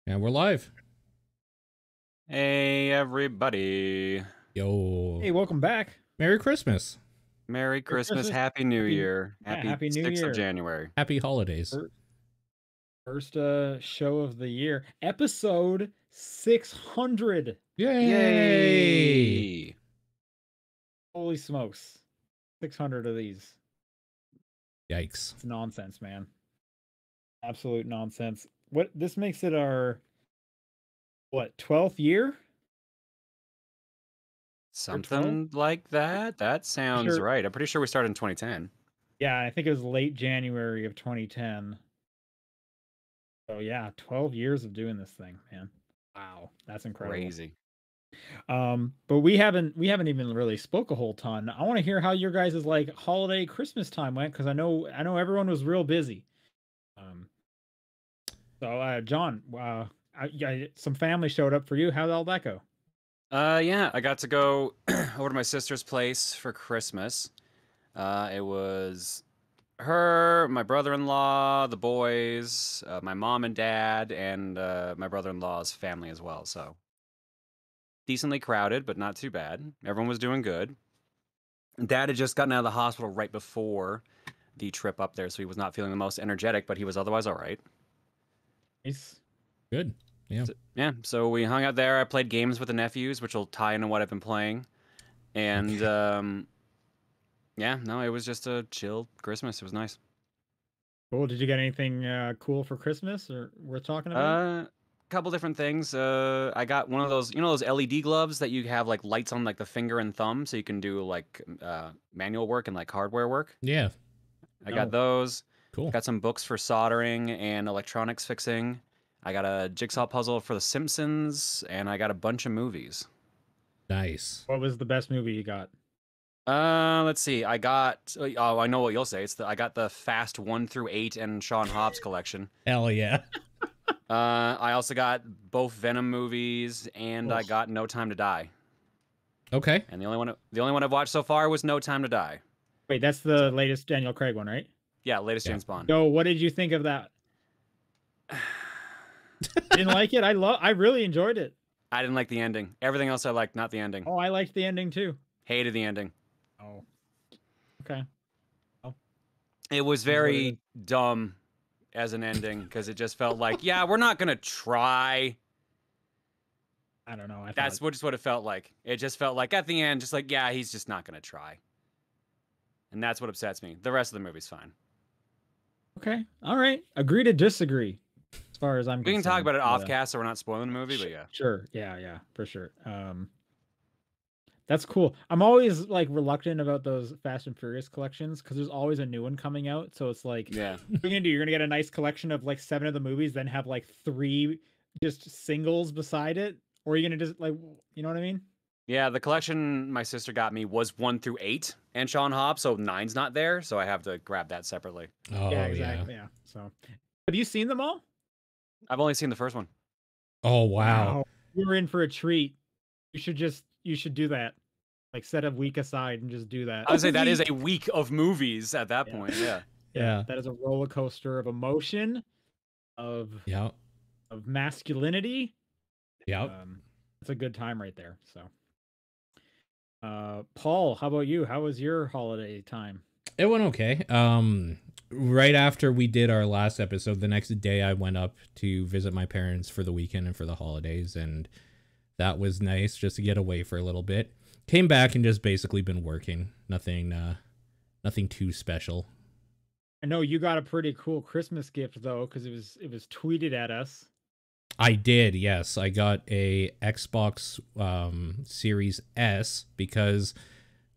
And we're live. Hey everybody. Yo. Hey, welcome back. Merry Christmas. Merry Merry Christmas, Christmas. Happy New Happy, Year. yeah, Happy Happy New 6th of Year. January. Happy holidays. First show of the year. Episode 600. Yay! Yay! Holy smokes. 600 of these. Yikes. It's nonsense, man. Absolute nonsense. What this makes it our 12th year? Something like that? That sounds Sure. right. I'm pretty sure we started in 2010. Yeah, I think it was late January of 2010. So yeah, 12 years of doing this thing, man. Wow, that's incredible. Crazy. But we haven't even really spoke a whole ton. I want to hear how your guys' like holiday Christmas time went because I know everyone was real busy. Um, John, some family showed up for you. How'd all that go? Yeah, I got to go over to my sister's place for Christmas. It was her, my brother-in-law, the boys, my mom and dad, and my brother-in-law's family as well, so decently crowded, but not too bad. Everyone was doing good. Dad had just gotten out of the hospital right before the trip up there, so he was not feeling the most energetic, but he was otherwise all right. Nice. Good. Yeah. So we hung out there. I played games with the nephews, which will tie into what I've been playing. And yeah, no, it was just a chill Christmas. It was nice. Cool. Did you get anything cool for Christmas or worth talking about? Couple different things. I got one of those, those LED gloves that you have like lights on like the finger and thumb, so you can do like manual work and like hardware work. Yeah. I got those. Cool. Got some books for soldering and electronics fixing. I got a jigsaw puzzle for The Simpsons, and I got a bunch of movies. Nice. What was the best movie you got? Let's see. I got. Oh, I know what you'll say. I got the Fast 1 through 8 and Sean Hobbs collection. Hell yeah. I also got both Venom movies, and I got No Time to Die. Okay. And the only one I've watched so far was No Time to Die. Wait, that's the latest Daniel Craig one, right? Yeah, latest James Bond. So, what did you think of that? Didn't like it. I really enjoyed it. I didn't like the ending. Everything else I liked, not the ending. Oh, I liked the ending too. Hated the ending. Oh, okay. Oh. It was very dumb as an ending because it just felt like, yeah, we're not gonna try. I don't know. That's just what it felt like. It just felt like at the end, just like, yeah, he's just not gonna try. And that's what upsets me. The rest of the movie's fine. Okay. All right. Agree to disagree. As far as I'm concerned. We can talk about it off cast so we're not spoiling the movie, but yeah. Sure. Yeah, for sure. That's cool. I'm always like reluctant about those Fast and Furious collections because there's always a new one coming out. So it's like, yeah, what are you gonna do? You're gonna get a nice collection of like 7 of the movies, then have like 3 just singles beside it, or are you gonna just like, you know what I mean? Yeah, the collection my sister got me was 1 through 8 and Sean Hobbs, so 9's not there, so I have to grab that separately. Oh, yeah, exactly. Yeah. So, have you seen them all? I've only seen the first one. Oh wow. You're in for a treat. You should do that. Like set a week aside and just do that. I would say that is a week of movies at that point. Yeah. Yeah. That is a roller coaster of emotion, of masculinity. Yeah. It's a good time right there. So Paul, how about you? How was your holiday time? It went okay. Right after we did our last episode, the next day I went up to visit my parents for the weekend and for the holidays, and that was nice just to get away for a little bit. Came back and just basically been working. Nothing too special. I know you got a pretty cool Christmas gift though, because it was tweeted at us. I did, yes. I got a Xbox Series S because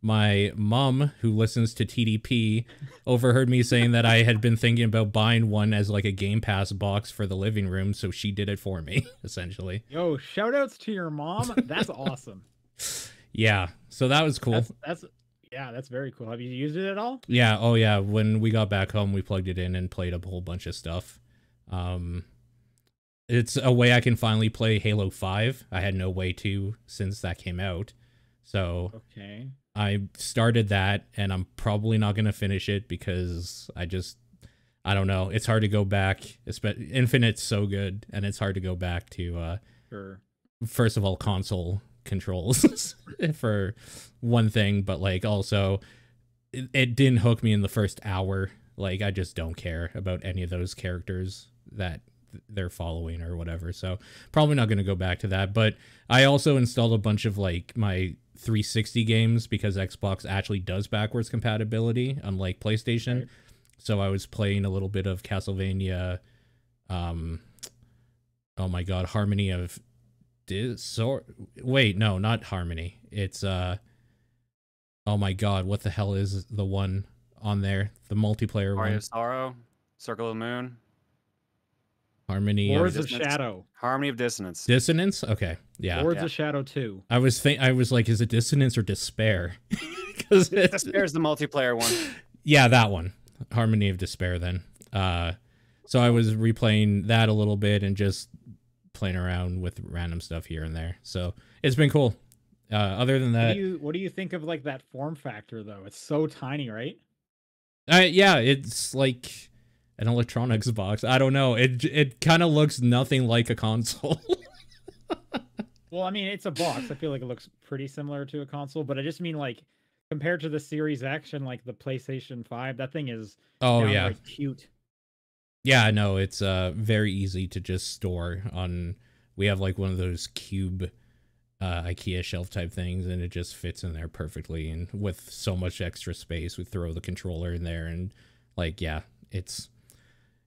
my mom, who listens to TDP, overheard me saying that I had been thinking about buying one as like a Game Pass box for the living room, so she did it for me, essentially. Yo, shout outs to your mom. That's awesome. Yeah, so that was cool. That's very cool. Have you used it at all? Yeah, oh yeah. When we got back home, we plugged it in and played a whole bunch of stuff. It's a way I can finally play Halo 5. I had no way to since that came out. So okay. I started that, and I'm probably not going to finish it because I don't know. It's hard to go back. Infinite's so good, and it's hard to go back to Sure. first of all, console controls for one thing, but like also it didn't hook me in the first hour. Like I just don't care about any of those characters that they're following or whatever. So probably not going to go back to that. But I also installed a bunch of like my 360 games because Xbox actually does backwards compatibility, unlike PlayStation. Right. So I was playing a little bit of Castlevania. Oh my God, Harmony of Wait, no, not Harmony. It's oh my God, what the hell is the one on there? The multiplayer Mario one. of Sorrow, Circle of the Moon, Harmony Lords of of Shadow. Harmony of Dissonance. Dissonance. Okay, yeah. Lords of Shadow 2. I was like, is it Dissonance or Despair? Because Despair's the multiplayer one. Yeah, that one. Harmony of Despair. Then, so I was replaying that a little bit and just playing around with random stuff here and there. So it's been cool. Other than that, What do you think of like that form factor though? It's so tiny, right? yeah, it's like an electronics box. I don't know. It kind of looks nothing like a console. Well, I mean, it's a box. I feel like it looks pretty similar to a console, but I just mean like compared to the Series X and like the PlayStation 5, that thing is downright cute. Yeah, no, it's very easy to just store on. We have like one of those cube IKEA shelf type things, and it just fits in there perfectly. And with so much extra space, we throw the controller in there, and like, yeah, it's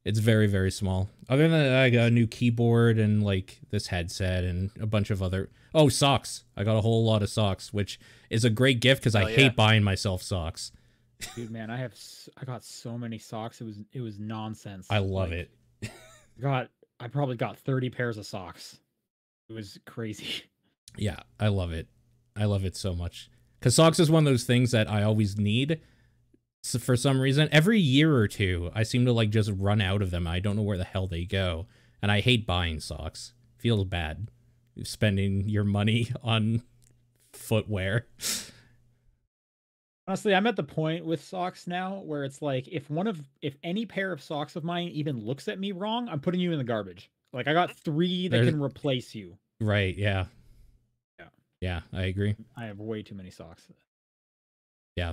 very, very small. Other than that, I got a new keyboard and like this headset and a bunch of other socks. I got a whole lot of socks, which is a great gift because I hate buying myself socks. Dude, man, I got so many socks. It was nonsense. I love it. I probably got 30 pairs of socks. It was crazy. Yeah, I love it. I love it so much. Because socks is one of those things that I always need. So for some reason, every year or two, I seem to like just run out of them. I don't know where the hell they go. And I hate buying socks. Feels bad. Spending your money on footwear. Honestly, I'm at the point with socks now where it's like if any pair of socks of mine even looks at me wrong, I'm putting you in the garbage. Like I got 3 that can replace you. Right, yeah. Yeah. Yeah, I agree. I have way too many socks. Yeah.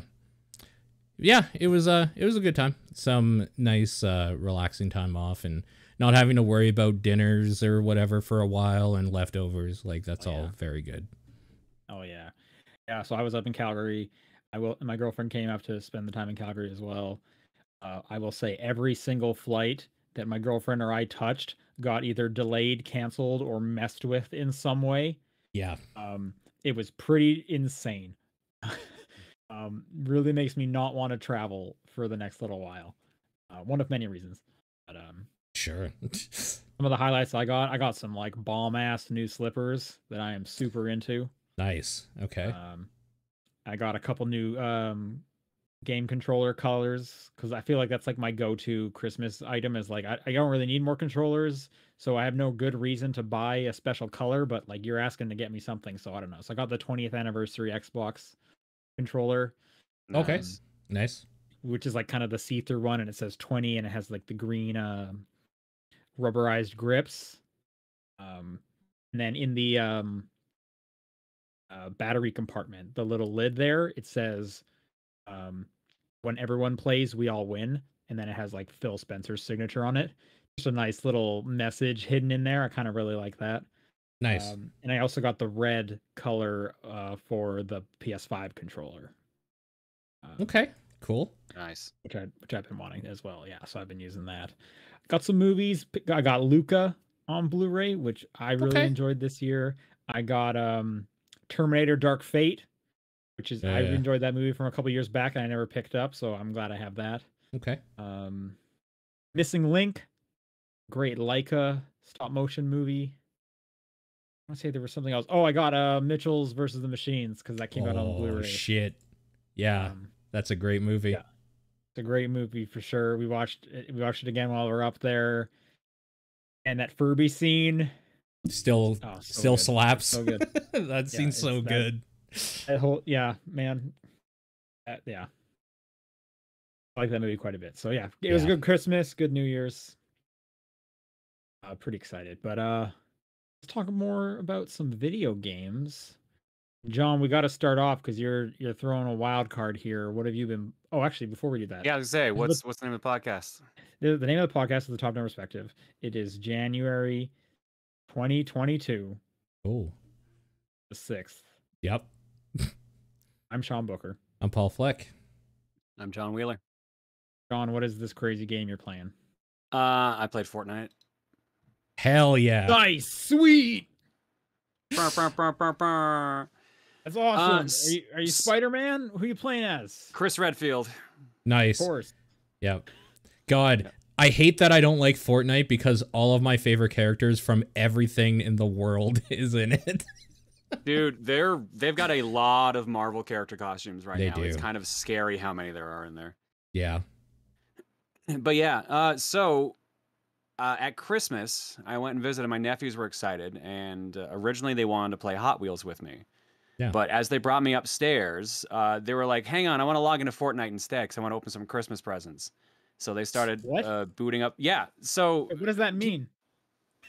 Yeah, it was a good time. Some nice relaxing time off and not having to worry about dinners or whatever for a while and leftovers. Like that's all very good. Oh yeah. Yeah, so I was up in Calgary. My girlfriend came up to spend the time in Calgary as well. I will say every single flight that my girlfriend or I touched got either delayed, canceled, or messed with in some way. Yeah. It was pretty insane. Really makes me not want to travel for the next little while. One of many reasons. But sure. some of the highlights I got some like bomb ass new slippers that I am super into. Nice. Okay. I got a couple new game controller colors because I feel like that's like my go-to Christmas item is like I don't really need more controllers, so I have no good reason to buy a special color, but like you're asking to get me something, so I don't know. So I got the 20th anniversary Xbox controller. Okay. Nice. Which is like kind of the see-through one, and it says 20 and it has like the green rubberized grips. And then in the battery compartment, the little lid there, it says when everyone plays we all win, and then it has like Phil Spencer's signature on it. Just a nice little message hidden in there. I kind of really like that. Nice. And I also got the red color for the PS5 controller. Okay, cool. Nice. Which I've been wanting as well. Yeah, so I've been using that. Got some movies. I got Luca on Blu-ray, which I really enjoyed this year. I got Terminator Dark Fate, which is I've enjoyed that movie from a couple years back and I never picked up, so I'm glad I have that. Okay. Missing Link, great Leica stop motion movie. I want to say there was something else. Oh, I got Mitchell's versus the Machines because that came out on Blu-ray. Oh shit! Yeah, that's a great movie. Yeah. It's a great movie for sure. We watched it again while we were up there, and that Furby scene still good. slaps. So good. That scene's so good. That whole man. Yeah. I like that movie quite a bit. So yeah, it was a good Christmas, good New Year's. Pretty excited. But let's talk more about some video games. John, we got to start off because you're throwing a wild card here. What have you been? Oh, actually, before we do that, Yeah, I was gonna say, what's the name of the podcast? the name of the podcast is The Top Down Perspective. It is January 2022, Oh, the 6th. yep. I'm Sean Booker. I'm Paul Fleck. I'm John Wheeler. John, what is this crazy game you're playing? I played Fortnite. Hell yeah. Nice, sweet. Brr, brr, brr, brr, brr. That's awesome. Are you Spider-Man? Who are you playing as? Chris Redfield. Nice. Of course. Yep. God, Yep. I hate that I don't like Fortnite because all of my favorite characters from everything in the world is in it. Dude, they've got a lot of Marvel character costumes right They now. It's do. kind of scary how many there are in there. Yeah. But yeah, so at Christmas, I went and visited. My nephews were excited, and originally they wanted to play Hot Wheels with me. Yeah. But as they brought me upstairs, they were like, "Hang on, I want to log into Fortnite instead because I want to open some Christmas presents." So they started booting up. Yeah. So What does that mean?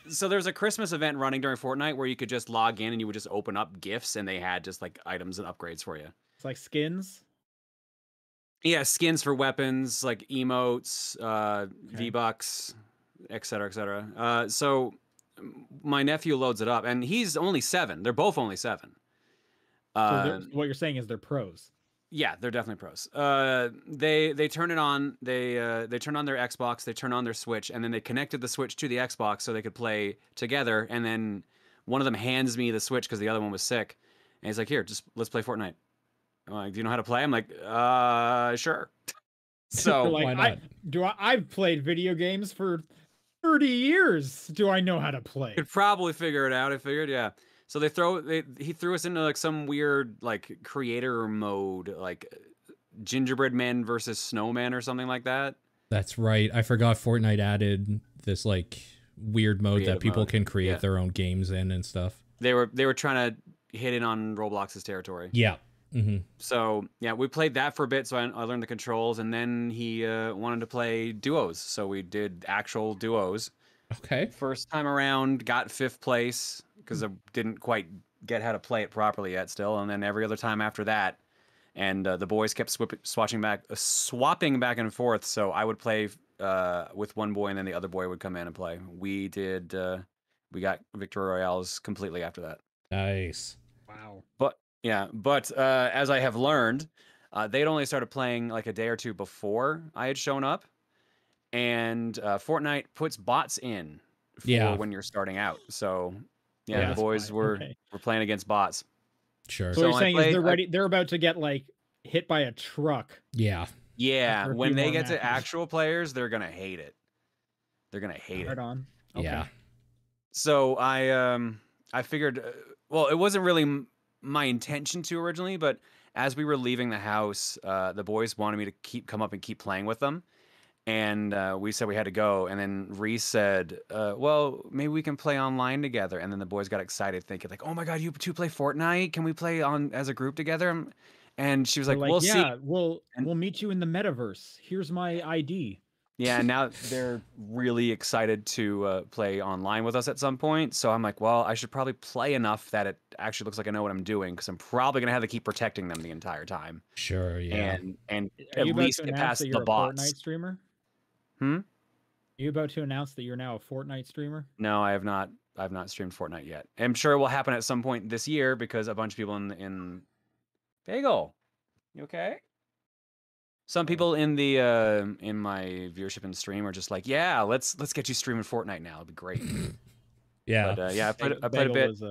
So there's a Christmas event running during Fortnite where you could just log in and you would just open up gifts and they had just like items and upgrades for you. It's like skins. Yeah, skins for weapons, like emotes, Okay. V-Bucks, et cetera, et cetera. So my nephew loads it up and he's only 7. They're both only 7. So what you're saying is they're pros. Yeah, they're definitely pros. They turn it on. They turn on their Xbox. They turn on their Switch, and then they connected the Switch to the Xbox so they could play together. And then one of them hands me the Switch because the other one was sick, and he's like, "Here, just let's play Fortnite." I'm like, "Do you know how to play?" I'm like, "Sure." So like, why not? I've played video games for 30 years. Do I know how to play? could probably figure it out. I figured, yeah. So he threw us into like some weird like creator mode, like gingerbread men versus snowman or something like that. That's right. I forgot Fortnite added this like weird mode Creative that people mode. can create Yeah. their own games in and stuff. They were trying to hit in on Roblox's territory. Yeah. Mm-hmm. So yeah, we played that for a bit. So I learned the controls, and then he wanted to play duos. So we did actual duos. Okay. First time around, got 5th place because I didn't quite get how to play it properly yet still. And then every other time after that, and the boys kept swapping back and forth. So I would play with one boy, and then the other boy would come in and play. We got Victory Royales completely after that. Nice. Wow. But as I have learned, they'd only started playing like a day or two before I had shown up, and Fortnite puts bots in for when you're starting out. So yeah, the boys were playing against bots. Sure. So what you're saying is they're ready. They're about to get like hit by a truck. Yeah. Yeah, when they get to actual players, they're gonna hate it. They're gonna hate it. Right on. Okay. Yeah. So I figured, well, it wasn't really my intention to originally, but as we were leaving the house, the boys wanted me to come up and keep playing with them. And we said we had to go. And then Reese said, well, maybe we can play online together. And then the boys got excited thinking like, oh my God, you two play Fortnite? Can we play on as a group together? And she was like, we'll see. We'll meet you in the metaverse. Here's my ID. Yeah, and now they're really excited to play online with us at some point. So I'm like, well, I should probably play enough that it actually looks like I know what I'm doing, because I'm probably gonna have to keep protecting them the entire time. Sure. Yeah. And Are at you least about to get announce past that the you're a bots. Fortnite streamer? Hmm? Are you about to announce that you're now a Fortnite streamer? No, I have not. I've not streamed Fortnite yet. I'm sure it will happen at some point this year because a bunch of people in Bagel, you okay? Some people in the in my viewership and stream are just like, yeah, let's get you streaming Fortnite now. It'd be great. Yeah. But yeah, I played a Bagel bit. was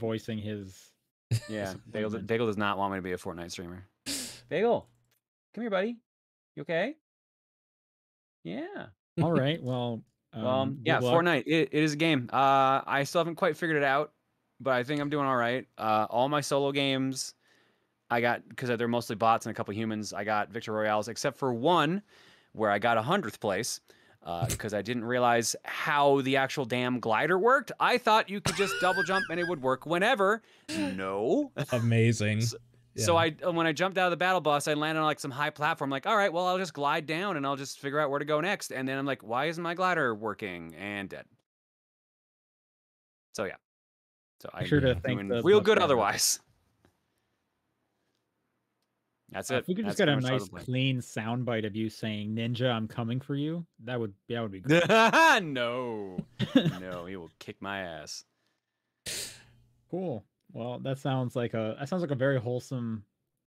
voicing his. Yeah, Bagel does not want me to be a Fortnite streamer. Bagel, come here, buddy. You okay? Yeah. All right. Well. Yeah, Fortnite. It is a game. I still haven't quite figured it out, but I think I'm doing all right. All my solo games, I got, because they're mostly bots and a couple humans, I got Victory Royales, except for one where I got 100th place because I didn't realize how the actual damn glider worked. I thought you could just double jump and it would work whenever. No. Amazing. So Yeah. when I jumped out of the battle bus, I landed on like some high platform. Like, all right, well, I'll just glide down and I'll just figure out where to go next. And then I'm like, why isn't my glider working? And dead. So yeah. So Be I'm sure to Yeah. thank doing the real bus good driver. otherwise. That's it. If we could just That's get a pretty much all nice the plan. clean soundbite of you saying "Ninja, I'm coming for you," that would be great. No, no, he will kick my ass. Cool. Well, that sounds like a very wholesome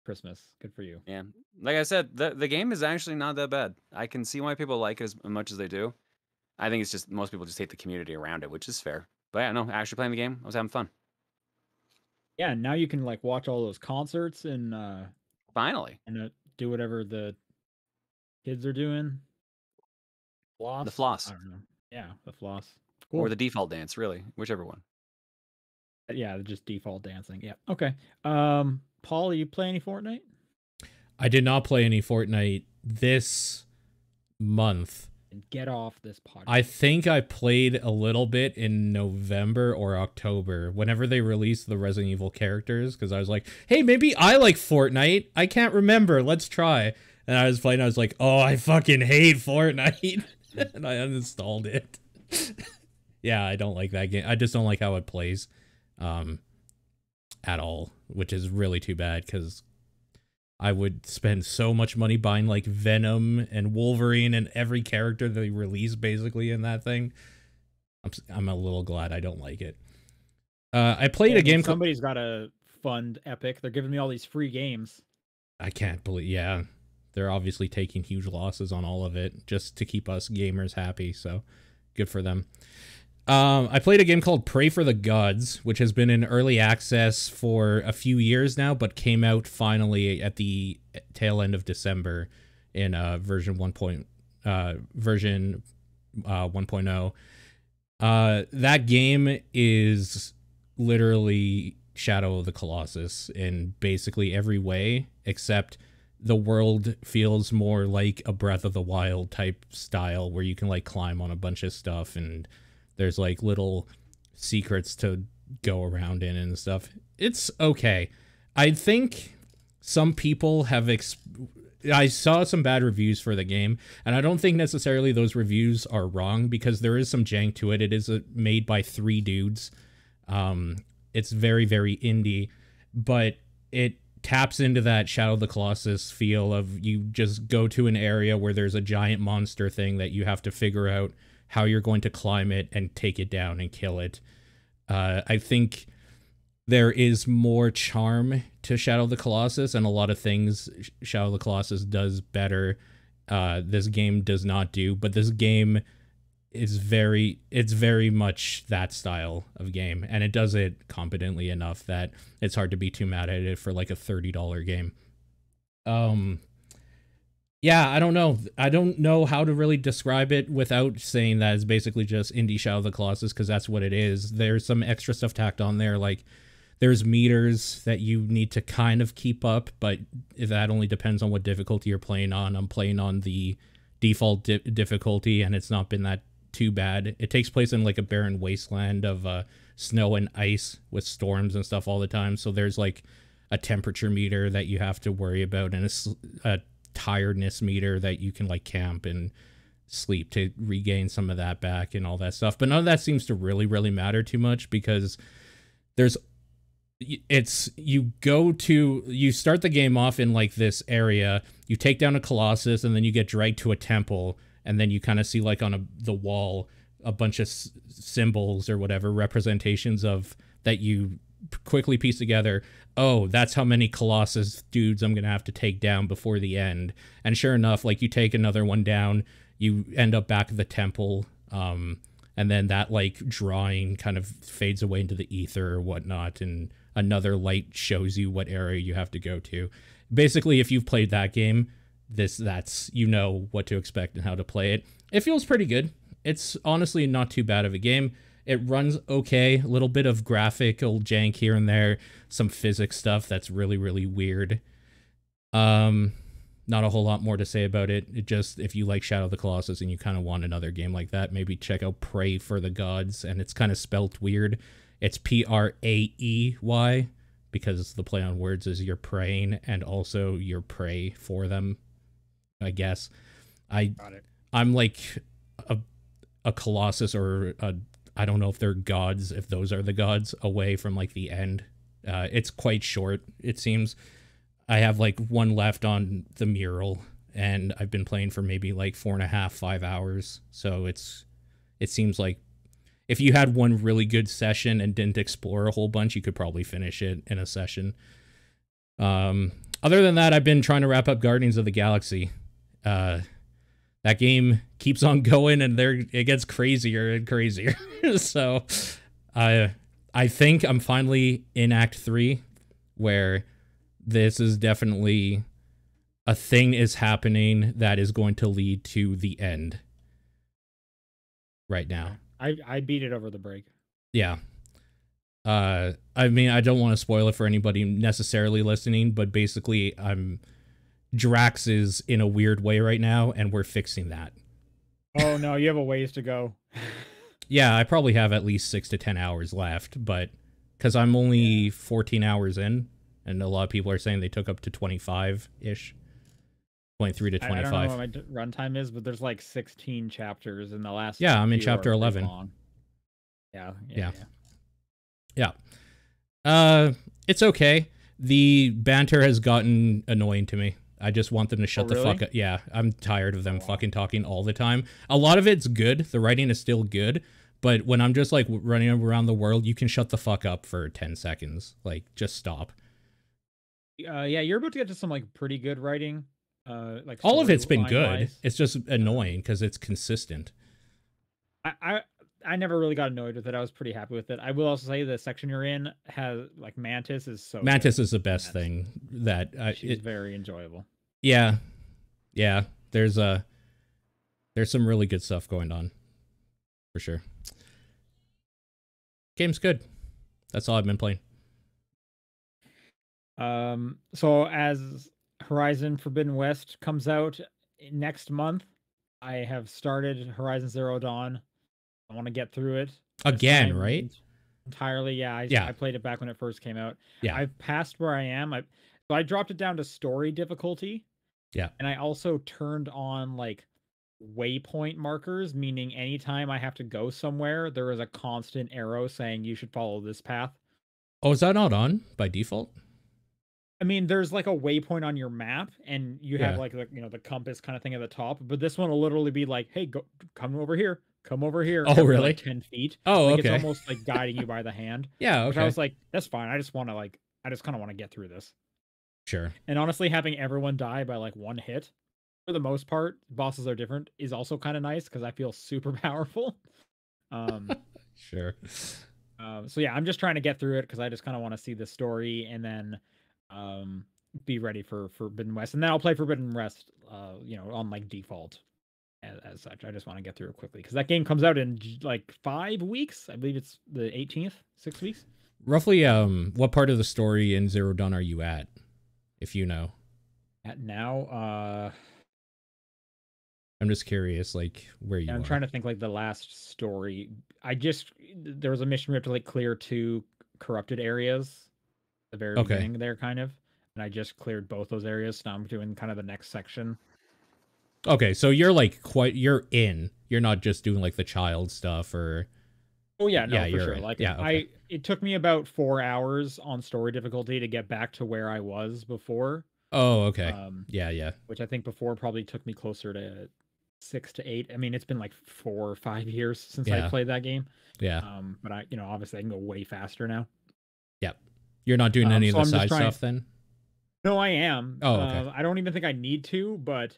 Christmas. Good for you. Yeah, like I said, the game is actually not that bad. I can see why people like it as much as they do. I think it's just most people just hate the community around it, which is fair. But yeah, no, actually playing the game, I was having fun. Yeah, now you can like watch all those concerts Finally, and do whatever the kids are doing. the Floss. I floss don't know. Yeah, the floss. or Cool. the default dance, really, whichever one. Yeah, just default dancing. Yeah. Okay. Paul, you play any Fortnite? I did not play any Fortnite this month. And get off this podcast. I think I played a little bit in November or October, whenever they released the Resident Evil characters, because I was like, hey, maybe I like Fortnite. I can't remember. Let's try. And I was playing, I was like, oh, I fucking hate Fortnite. And I uninstalled it. Yeah, I don't like that game. I just don't like how it plays at all, which is really too bad, because I would spend so much money buying like Venom and Wolverine and every character they release basically in that thing. I'm a little glad I don't like it. I played a game. Somebody's got to fund Epic. They're giving me all these free games. I can't believe. Yeah, they're obviously taking huge losses on all of it just to keep us gamers happy. So good for them. I played a game called Pray for the Gods, which has been in early access for a few years now, but came out finally at the tail end of December in version 1.0. That game is literally Shadow of the Colossus in basically every way, except the world feels more like a Breath of the Wild type style, where you can like climb on a bunch of stuff and there's like little secrets to go around in and stuff. It's okay. I think some people have I saw some bad reviews for the game, and I don't think necessarily those reviews are wrong, because there is some jank to it. It is made by 3 dudes. It's very, very indie, but it taps into that Shadow of the Colossus feel of you just go to an area where there's a giant monster thing that you have to figure out how you're going to climb it and take it down and kill it. I think there is more charm to Shadow of the Colossus, and a lot of things Shadow of the Colossus does better. This game does not do, but this game is it's very much that style of game, and it does it competently enough that it's hard to be too mad at it for like a $30 game. Yeah, I don't know. I don't know how to really describe it without saying that it's basically just indie Shadow of the Colossus, because that's what it is. There's some extra stuff tacked on there, like there's meters that you need to kind of keep up, but that only depends on what difficulty you're playing on. I'm playing on the default difficulty, and it's not been that too bad. It takes place in like a barren wasteland of snow and ice with storms and stuff all the time, so there's like a temperature meter that you have to worry about, and a tiredness meter that you can like camp and sleep to regain some of that back and all that stuff. But none of that seems to really matter too much, because you start the game off in like this area, you take down a Colossus, and then you get dragged to a temple, and then you kind of see like on the wall a bunch of symbols or whatever, representations of that you quickly piece together. Oh, that's how many Colossus dudes I'm gonna have to take down before the end. And sure enough, like you take another one down, you end up back at the temple, and then that like drawing kind of fades away into the ether or whatnot, and another light shows you what area you have to go to. Basically, if you've played that game, that's you know what to expect and how to play it. It feels pretty good. It's honestly not too bad of a game. It runs okay, a little bit of graphical jank here and there, some physics stuff that's really weird. Not a whole lot more to say about it. It just, if you like Shadow of the Colossus and you kind of want another game like that, maybe check out Pray for the Gods, and it's kind of spelt weird. It's Praey, because the play on words is you're praying and also you're prey for them, I guess. Got it. I'm like a colossus or I don't know if they're gods, if those are the gods, away from like the end. It's quite short, it seems. I have like one left on the mural, and I've been playing for maybe like 4.5, 5 hours. So it seems like if you had one really good session and didn't explore a whole bunch, you could probably finish it in a session. Other than that, I've been trying to wrap up Guardians of the Galaxy. That game keeps on going, and it gets crazier and crazier. So I think I'm finally in Act 3, where this is definitely a thing is happening that is going to lead to the end right now. I beat it over the break. Yeah. I mean, I don't want to spoil it for anybody necessarily listening, but basically Drax is in a weird way right now, and we're fixing that. Oh no, you have a ways to go. Yeah, I probably have at least 6 to 10 hours left, but because I'm only 14 hours in, and a lot of people are saying they took up to 25-ish. 23 to 25. I don't know what my runtime is, but there's like 16 chapters in the last. Yeah, I'm in chapter 11. Yeah. It's okay. The banter has gotten annoying to me. I just want them to shut the fuck up. Yeah, I'm tired of them fucking talking all the time. A lot of it's good. The writing is still good. But when I'm just like running around the world, you can shut the fuck up for 10 seconds. Like, just stop. Yeah, you're about to get to some like pretty good writing. Like all of it's been good. Wise. It's just annoying because it's consistent. I never really got annoyed with it. I was pretty happy with it. I will also say the section you're in has like Mantis is so Mantis good. is the best thing that she's very enjoyable. Yeah. There's some really good stuff going on for sure. Game's good. That's all I've been playing. So as Horizon Forbidden West comes out next month, I have started Horizon Zero Dawn. I want to get through it again, right? Entirely, yeah. I played it back when it first came out. Yeah, I've passed where I am. So I dropped it down to story difficulty. Yeah, and I also turned on like waypoint markers, meaning anytime I have to go somewhere, there is a constant arrow saying you should follow this path. Oh, is that not on by default? I mean, there's like a waypoint on your map, and you have like the compass kind of thing at the top. But this one will literally be like, "Hey, come over here, come over here." Oh, really? Like 10 feet. Oh, like, okay. It's almost like guiding you by the hand. Yeah, okay. Which I was like, that's fine. I just kind of want to get through this. Sure. And honestly, having everyone die by like one hit, for the most part, bosses are different, is also kind of nice because I feel super powerful. Sure. So yeah, I'm just trying to get through it because I just kind of want to see the story and then be ready for Forbidden West, and then I'll play Forbidden West on like default as such. I just want to get through it quickly because that game comes out in like 5 weeks. I believe it's the 18th. 6 weeks roughly. What part of the story in Zero Dawn are you at, if you know? At now, I'm just curious, like where you I'm trying to think like the last story. There was a mission we have to like clear 2 corrupted areas at the very beginning there, kind of, and I just cleared both those areas. So now I'm doing kind of the next section. Okay, so you're like you're not just doing like the child stuff or. Oh yeah, no, for sure. In. Like okay. It took me about 4 hours on story difficulty to get back to where I was before. Oh, okay. Yeah. Which I think before probably took me closer to 6 to 8. I mean, it's been like 4 or 5 years since I played that game. Yeah. But obviously I can go way faster now. Yep. You're not doing any of the side stuff then? No, I am. Oh, okay. I don't even think I need to, but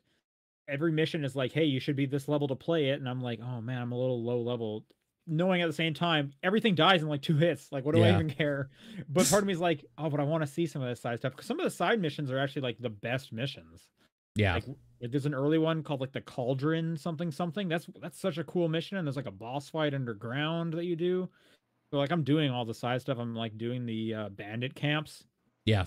every mission is like, hey, you should be this level to play it. And I'm like, oh man, I'm a little low level. Knowing at the same time, everything dies in like 2 hits. Like, what do I even care? But part of me is like, oh, but I want to see some of the side stuff. Because some of the side missions are actually like the best missions. Yeah. Like there's an early one called like the Cauldron something. That's such a cool mission. And there's like a boss fight underground that you do. So like I'm doing all the side stuff. I'm like doing the bandit camps. Yeah.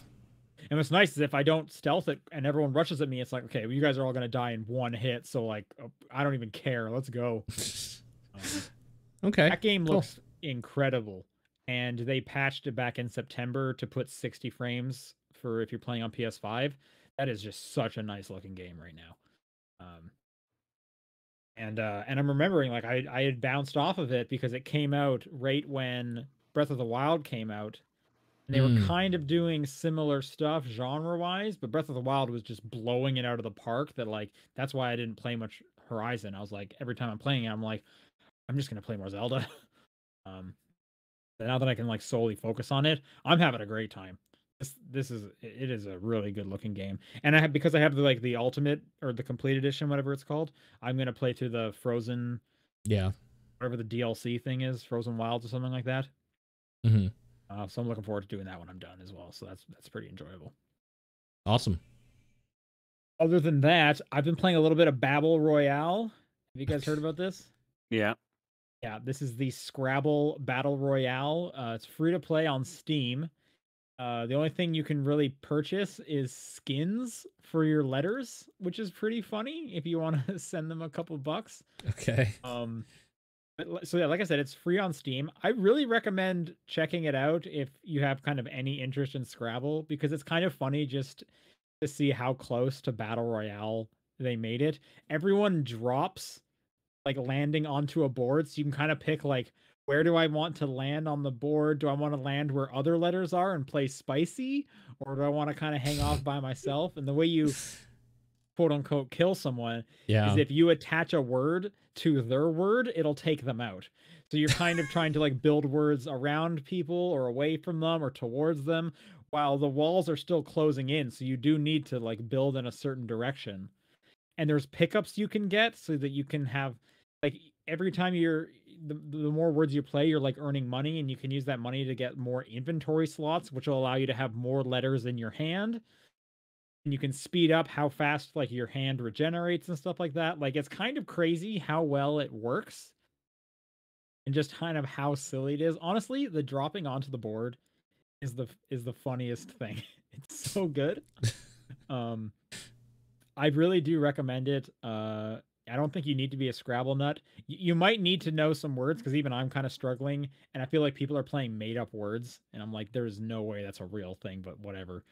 And what's nice is if I don't stealth it and everyone rushes at me, it's like, okay, well, you guys are all going to die in 1 hit. So like, I don't even care. Let's go. Okay. That game looks incredible. and they patched it back in September to put 60 frames for if you're playing on PS5. That is just such a nice looking game right now. And I'm remembering like I had bounced off of it because it came out right when Breath of the Wild came out. And they were kind of doing similar stuff genre-wise, but Breath of the Wild was just blowing it out of the park. That like that's why I didn't play much Horizon. I was like every time I'm playing it, I'm like, I'm just gonna play more Zelda. But now that I can like solely focus on it, I'm having a great time. This is it is a really good looking game, and I have because I have the like the ultimate or the complete edition, whatever it's called. I'm gonna play through the Frozen, Yeah. whatever the DLC thing is, Frozen Wilds or something like that. Mm-hmm. So I'm looking forward to doing that when I'm done as well. So that's pretty enjoyable. Awesome. Other than that, I've been playing a little bit of Babel Royale. Have you guys heard about this? Yeah. Yeah, this is the Scrabble Battle Royale. It's free to play on Steam. The only thing you can really purchase is skins for your letters, which is pretty funny if you want to send them a couple bucks. Okay. So yeah, like I said, it's free on Steam. I really recommend checking it out if you have kind of any interest in Scrabble because it's kind of funny just to see how close to Battle Royale they made it. Everyone drops like landing onto a board, so you can kind of pick like where do I want to land on the board? Do I want to land where other letters are and play spicy, or do I want to kind of hang off by myself? And the way you quote unquote kill someone is if you attach a word to their word, it'll take them out. So you're kind of trying to like build words around people or away from them or towards them while the walls are still closing in. So you do need to like build in a certain direction. And there's pickups you can get so that you can have like every time the more words you play, you're like earning money, and you can use that money to get more inventory slots, which will allow you to have more letters in your hand. And you can speed up how fast like your hand regenerates and stuff like that. Like it's kind of crazy how well it works and just kind of how silly it is. Honestly, the dropping onto the board is the funniest thing. It's so good. I really do recommend it. I don't think you need to be a Scrabble nut. You might need to know some words because even I'm kind of struggling, and I feel like people are playing made up words, and I'm like, there's no way that's a real thing, but whatever.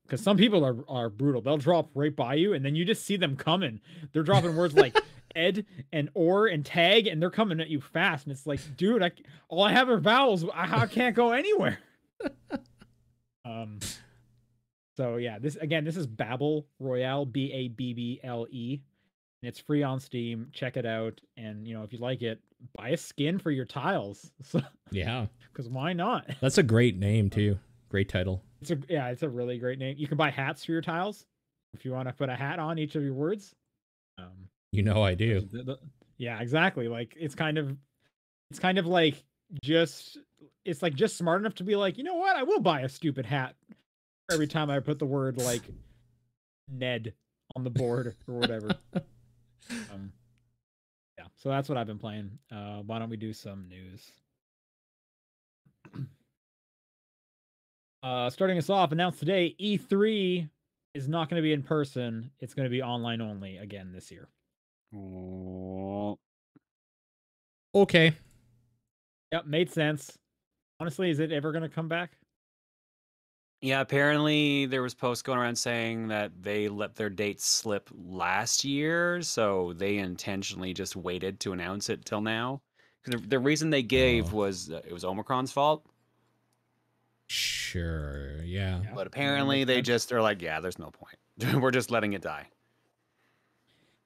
Because some people are brutal. They'll drop right by you, and then you just see them coming. They're dropping words like ed and or and tag, and they're coming at you fast. And it's like, dude, all I have are vowels. I can't go anywhere. So yeah, this is Babel Royale, Babble. And it's free on Steam. Check it out, and if you like it, buy a skin for your tiles. So, Yeah, because why not? that's a great name too. Great title. It's a really great name. You can buy hats for your tiles if you want to put a hat on each of your words. I do. Yeah, exactly. Like it's kind of like just smart enough to be like, you know what? I will buy a stupid hat every time I put the word like Ned on the board or whatever. Yeah, so that's what I've been playing. Why don't we do some news? Starting us off, announced today, E3 is not going to be in person. It's going to be online only again this year. Oh. Okay. Yep, made sense. Honestly, is it ever going to come back? Yeah, apparently there was posts going around saying that they let their dates slip last year, so they intentionally just waited to announce it till now. The reason they gave was it was Omicron's fault. Sure, yeah. But apparently they just are like, yeah, there's no point. We're just letting it die.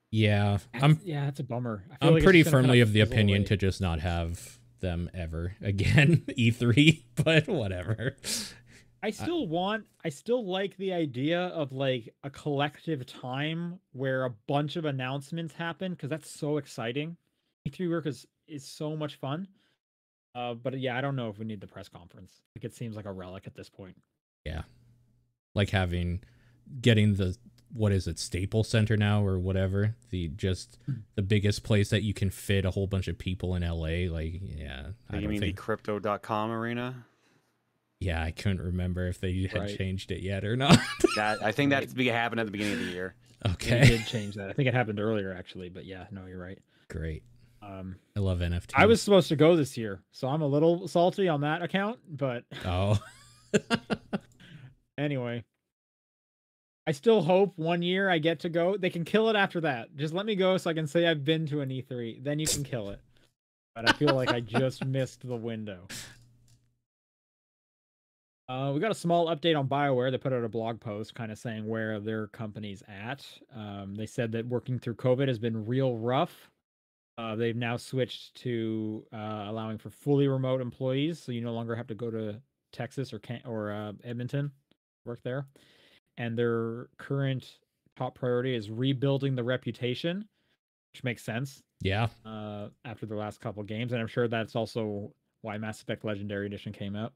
Yeah, it's a bummer. I'm pretty firmly of the opinion to just not have them ever again, E3, but whatever. I still like the idea of like a collective time where a bunch of announcements happen because that's so exciting. E3 work is so much fun. But yeah, I don't know if we need the press conference. Like it seems like a relic at this point. Yeah. Like getting the, what is it, Staples Center now or whatever, the biggest place that you can fit a whole bunch of people in LA. Like, yeah. You mean the crypto.com arena? Yeah, I couldn't remember if they had changed it yet or not. I think that happened at the beginning of the year. Okay. They did change that. I think it happened earlier, actually. But yeah, no, you're right. Great. I love NFTs. I was supposed to go this year, so I'm a little salty on that account. But Oh. anyway, I still hope one year I get to go. They can kill it after that. Just let me go so I can say I've been to an E3. Then you can kill it. But I feel like I just missed the window. We got a small update on BioWare. They put out a blog post kind of saying where their company's at. They said that working through COVID has been real rough. They've now switched to allowing for fully remote employees, so you no longer have to go to Texas or Edmonton to work there. And their current top priority is rebuilding the reputation, which makes sense. Yeah. After the last couple games, and I'm sure that's also why Mass Effect Legendary Edition came out.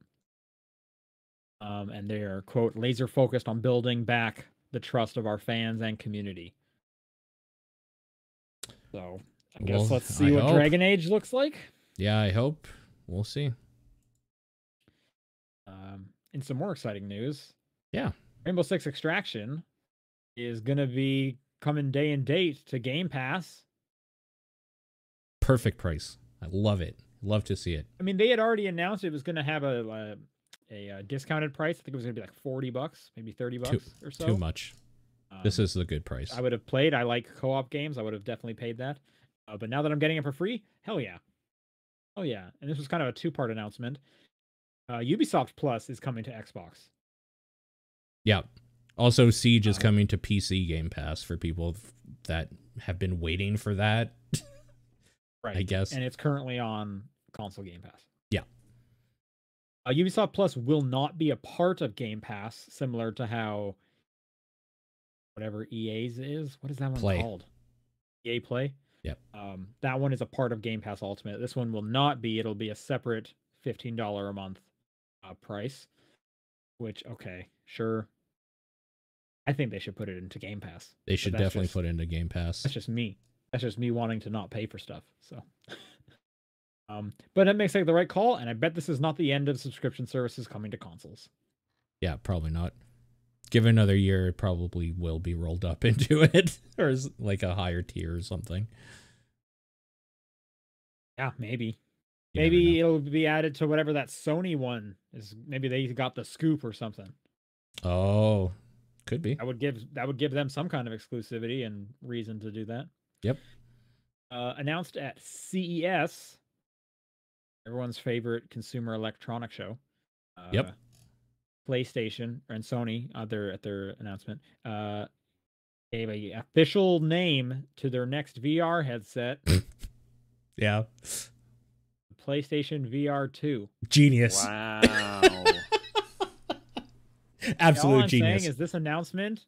And they are, quote, laser focused on building back the trust of our fans and community. So I guess let's see what Dragon Age looks like. Yeah, I hope. We'll see. In some more exciting news, yeah, Rainbow Six Extraction is going to be coming day and date to Game Pass. Perfect price. I love it. Love to see it. I mean, they had already announced it was going to have a discounted price. I think it was going to be like $40, maybe $30 or so. Too much. This is the good price. I would have played. I like co-op games. I would have definitely paid that. But now that I'm getting it for free, hell yeah. Oh yeah. And this was kind of a two-part announcement. Ubisoft Plus is coming to Xbox. Yeah. Also, Siege is coming to PC Game Pass for people that have been waiting for that. Right. I guess. And it's currently on console Game Pass. Yeah. Ubisoft Plus will not be a part of Game Pass, similar to how whatever EA's is. What is that one called? EA Play? Yep. That one is a part of Game Pass Ultimate. This one will not be. It'll be a separate $15 a month price, which, okay, sure. I think they should put it into Game Pass. They should definitely put it into Game Pass. That's just me. That's just me wanting to not pay for stuff. So, but it makes like the right call, and I bet this is not the end of subscription services coming to consoles. Yeah, probably not. Give it another year, it probably will be rolled up into it, or like a higher tier or something. Yeah, maybe. Maybe it'll be added to whatever that Sony one is. Maybe they got the scoop or something. Oh, could be. That would give them some kind of exclusivity and reason to do that. Yep. Announced at CES, everyone's favorite consumer electronic show. Yep. PlayStation and Sony at their announcement gave a official name to their next VR headset. Yeah. PlayStation VR2. Genius. Wow. Absolute all I'm genius. saying is this announcement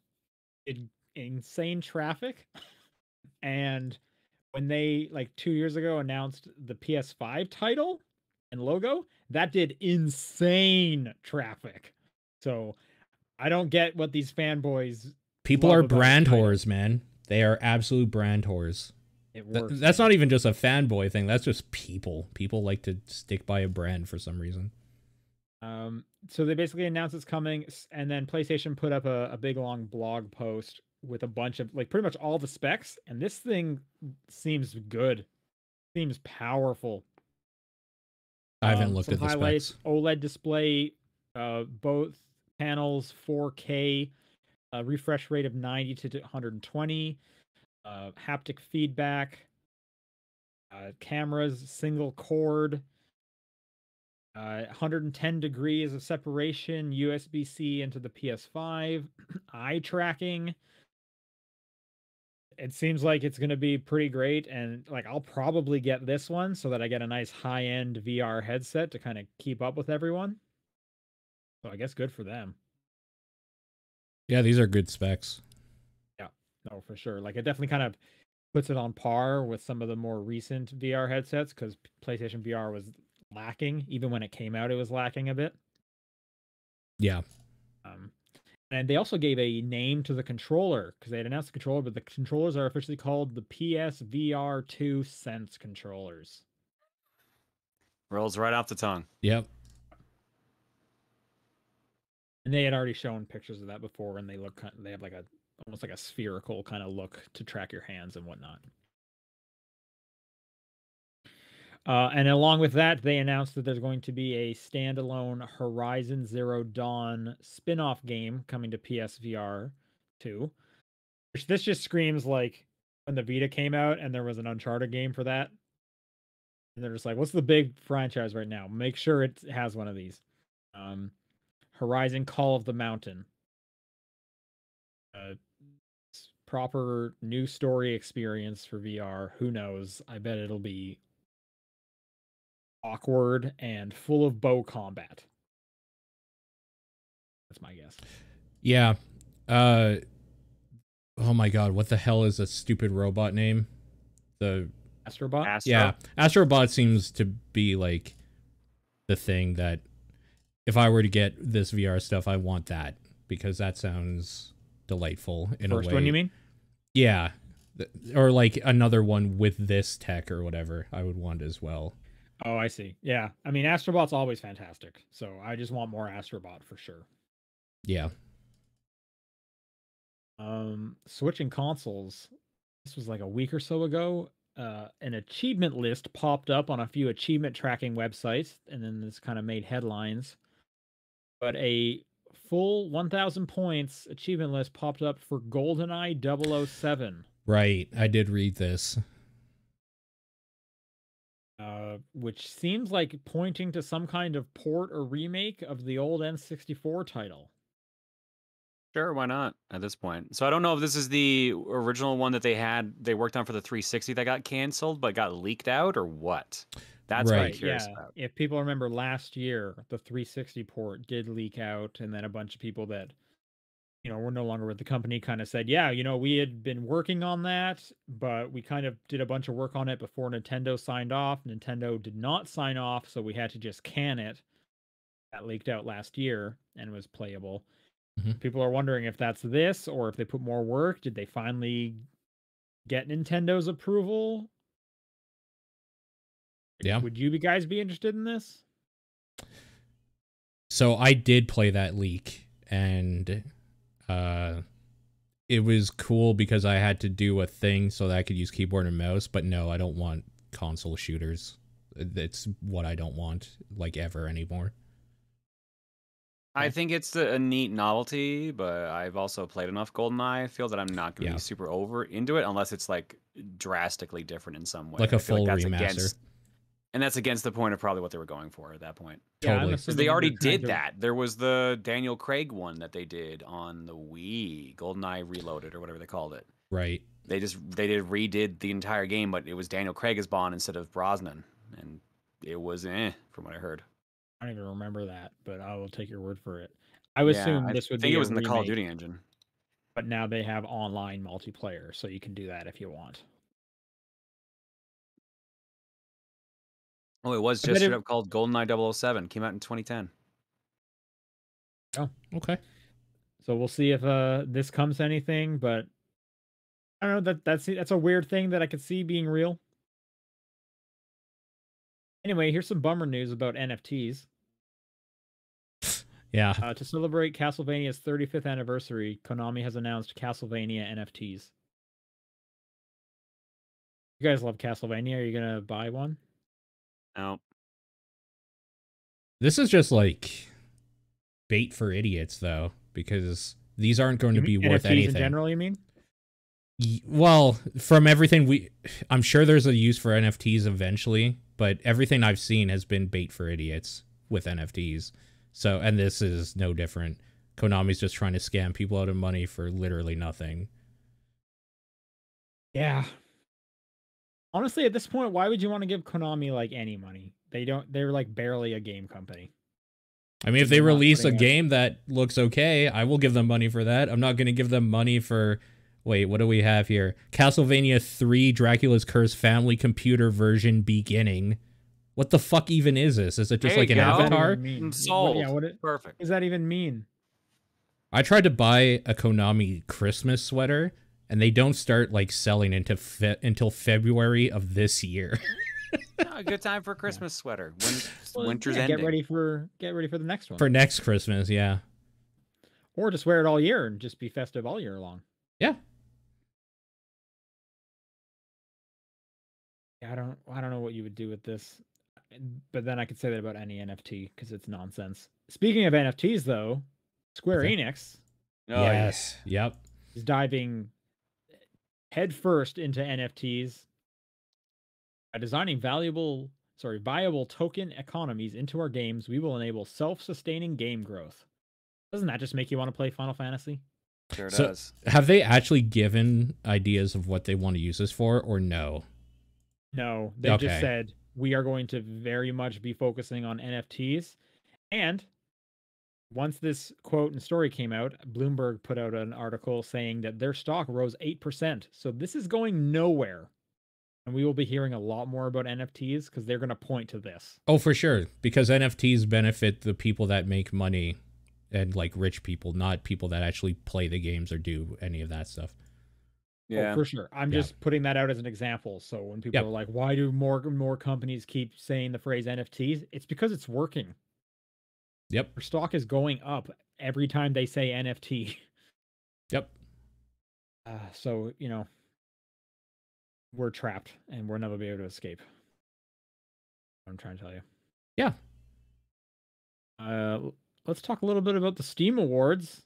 did insane traffic. And when they, like 2 years ago, announced the PS5 title and logo, that did insane traffic. So I don't get what these fanboys. People are brand whores, man. They are absolute brand whores. It works. That's not even just a fanboy thing. That's just people. People like to stick by a brand for some reason. So they basically announced it's coming, and then PlayStation put up a big long blog post with a bunch of, like, pretty much all the specs, and this thing seems good. Seems powerful. I haven't looked at the highlights, specs. OLED display, both panels 4K, refresh rate of 90 to 120, haptic feedback, cameras, single cord, 110 degrees of separation, USB-C into the PS5, eye tracking. It seems like it's going to be pretty great, and like I'll probably get this one so that I get a nice high-end VR headset to kind of keep up with everyone. So I guess good for them. Yeah, these are good specs. Yeah, no, for sure. Like it definitely kind of puts it on par with some of the more recent VR headsets, because PlayStation VR was lacking. Even when it came out, it was lacking a bit. Yeah. And they also gave a name to the controller, because they had announced the controller, but the controllers are officially called the PSVR2 Sense controllers. Rolls right off the tongue. Yep. And they had already shown pictures of that before, and they have like almost like a spherical kind of look to track your hands and whatnot. And along with that, they announced that there's going to be a standalone Horizon Zero Dawn spin-off game coming to PSVR 2. Which this just screams like when the Vita came out and there was an Uncharted game for that. And they're just like, what's the big franchise right now? Make sure it has one of these. Horizon Call of the Mountain. Proper new story experience for VR. Who knows? I bet it'll be awkward and full of bow combat. That's my guess. Yeah. Oh my god, what the hell is a stupid robot name? The Astrobot? Astro? Yeah, Astrobot seems to be like the thing that if I were to get this VR stuff, I want that because that sounds delightful in First a way. one, you mean? Yeah. Or like another one with this tech or whatever I would want as well. Oh, I see. Yeah. I mean, Astrobot's always fantastic. So I just want more Astrobot for sure. Yeah. Switching consoles. This was like a week or so ago. An achievement list popped up on a few achievement tracking websites, and then this kind of made headlines. But a full 1,000 points achievement list popped up for GoldenEye 007. Right. I did read this. Which seems like pointing to some kind of port or remake of the old N64 title. Sure, why not at this point? So I don't know if this is the original one that they worked on for the 360 that got canceled but got leaked out or what? That's what I'm Right. curious Yeah. about. If people remember last year, the 360 port did leak out, and then a bunch of people that were no longer with the company kind of said, yeah, we had been working on that, but we kind of did a bunch of work on it before Nintendo signed off. Nintendo did not sign off, so we had to just can it. That leaked out last year and was playable. Mhm. People are wondering if that's this or if they put more work. Did they finally get Nintendo's approval? Yeah. Would you guys be interested in this? So I did play that leak and it was cool because I had to do a thing so that I could use keyboard and mouse, but no, I don't want console shooters. It's what I don't want like ever anymore. I think it's a neat novelty, but I've also played enough GoldenEye. I feel that I'm not going to be super over into it unless it's like drastically different in some way. Like a I feel full that's remaster. And that's against the point of probably what they were going for at that point. Totally. Because they already did that. There was the Daniel Craig one that they did on the Wii, GoldenEye Reloaded or whatever they called it. Right. They redid the entire game, but it was Daniel Craig as Bond instead of Brosnan, and it was from what I heard. I don't even remember that, but I will take your word for it. I would assume this would be it was in the Call of Duty engine. But now they have online multiplayer, so you can do that if you want. Oh, it was just straight up called GoldenEye 007. Came out in 2010. Oh, okay. So we'll see if this comes to anything, but I don't know, that's a weird thing that I could see being real. Anyway, here's some bummer news about NFTs. Yeah. To celebrate Castlevania's 35th anniversary, Konami has announced Castlevania NFTs. You guys love Castlevania. Are you gonna buy one? No. This is just like bait for idiots, though, because these aren't going to be worth NFTs anything. In general, you mean? Well, from everything I'm sure there's a use for NFTs eventually, but everything I've seen has been bait for idiots with NFTs. So, and this is no different. Konami's just trying to scam people out of money for literally nothing. Yeah. Honestly, at this point, why would you want to give Konami like any money? They're like barely a game company. I mean, if they release a game that looks okay, I will give them money for that. I'm not going to give them money for, wait, what do we have here? Castlevania 3 Dracula's Curse Family Computer Version Beginning. What the fuck even is this? Is it just like an avatar? Sold. Perfect. What does that even mean? I tried to buy a Konami Christmas sweater, and they don't start like selling until February of this year. A good time for a Christmas sweater. Winter's ending. Get ready for the next one. For next Christmas, yeah. Or just wear it all year and just be festive all year long. Yeah. I don't know what you would do with this, but then I could say that about any NFT because it's nonsense. Speaking of NFTs, though, Square Okay. Enix Oh yeah. Yes. Yep. is diving headfirst into NFTs by designing viable token economies into our games. We will enable self-sustaining game growth. Doesn't that just make you want to play Final Fantasy? Sure So does. have they actually given ideas of what they want to use this for, or no? No, they just Okay. said we are going to very much be focusing on NFTs. And once this quote and story came out, Bloomberg put out an article saying that their stock rose 8%. So this is going nowhere. And we will be hearing a lot more about NFTs because they're going to point to this. Oh, for sure, because NFTs benefit the people that make money and like rich people, not people that actually play the games or do any of that stuff. Yeah. Oh, for sure. I'm Yeah. just putting that out as an example. So when people Yep. are like, why do more and more companies keep saying the phrase NFTs? It's because it's working. Yep. Their stock is going up every time they say NFT. Yep. So, we're trapped and we'll never be able to escape. I'm trying to tell you. Yeah. Let's talk a little bit about the Steam Awards.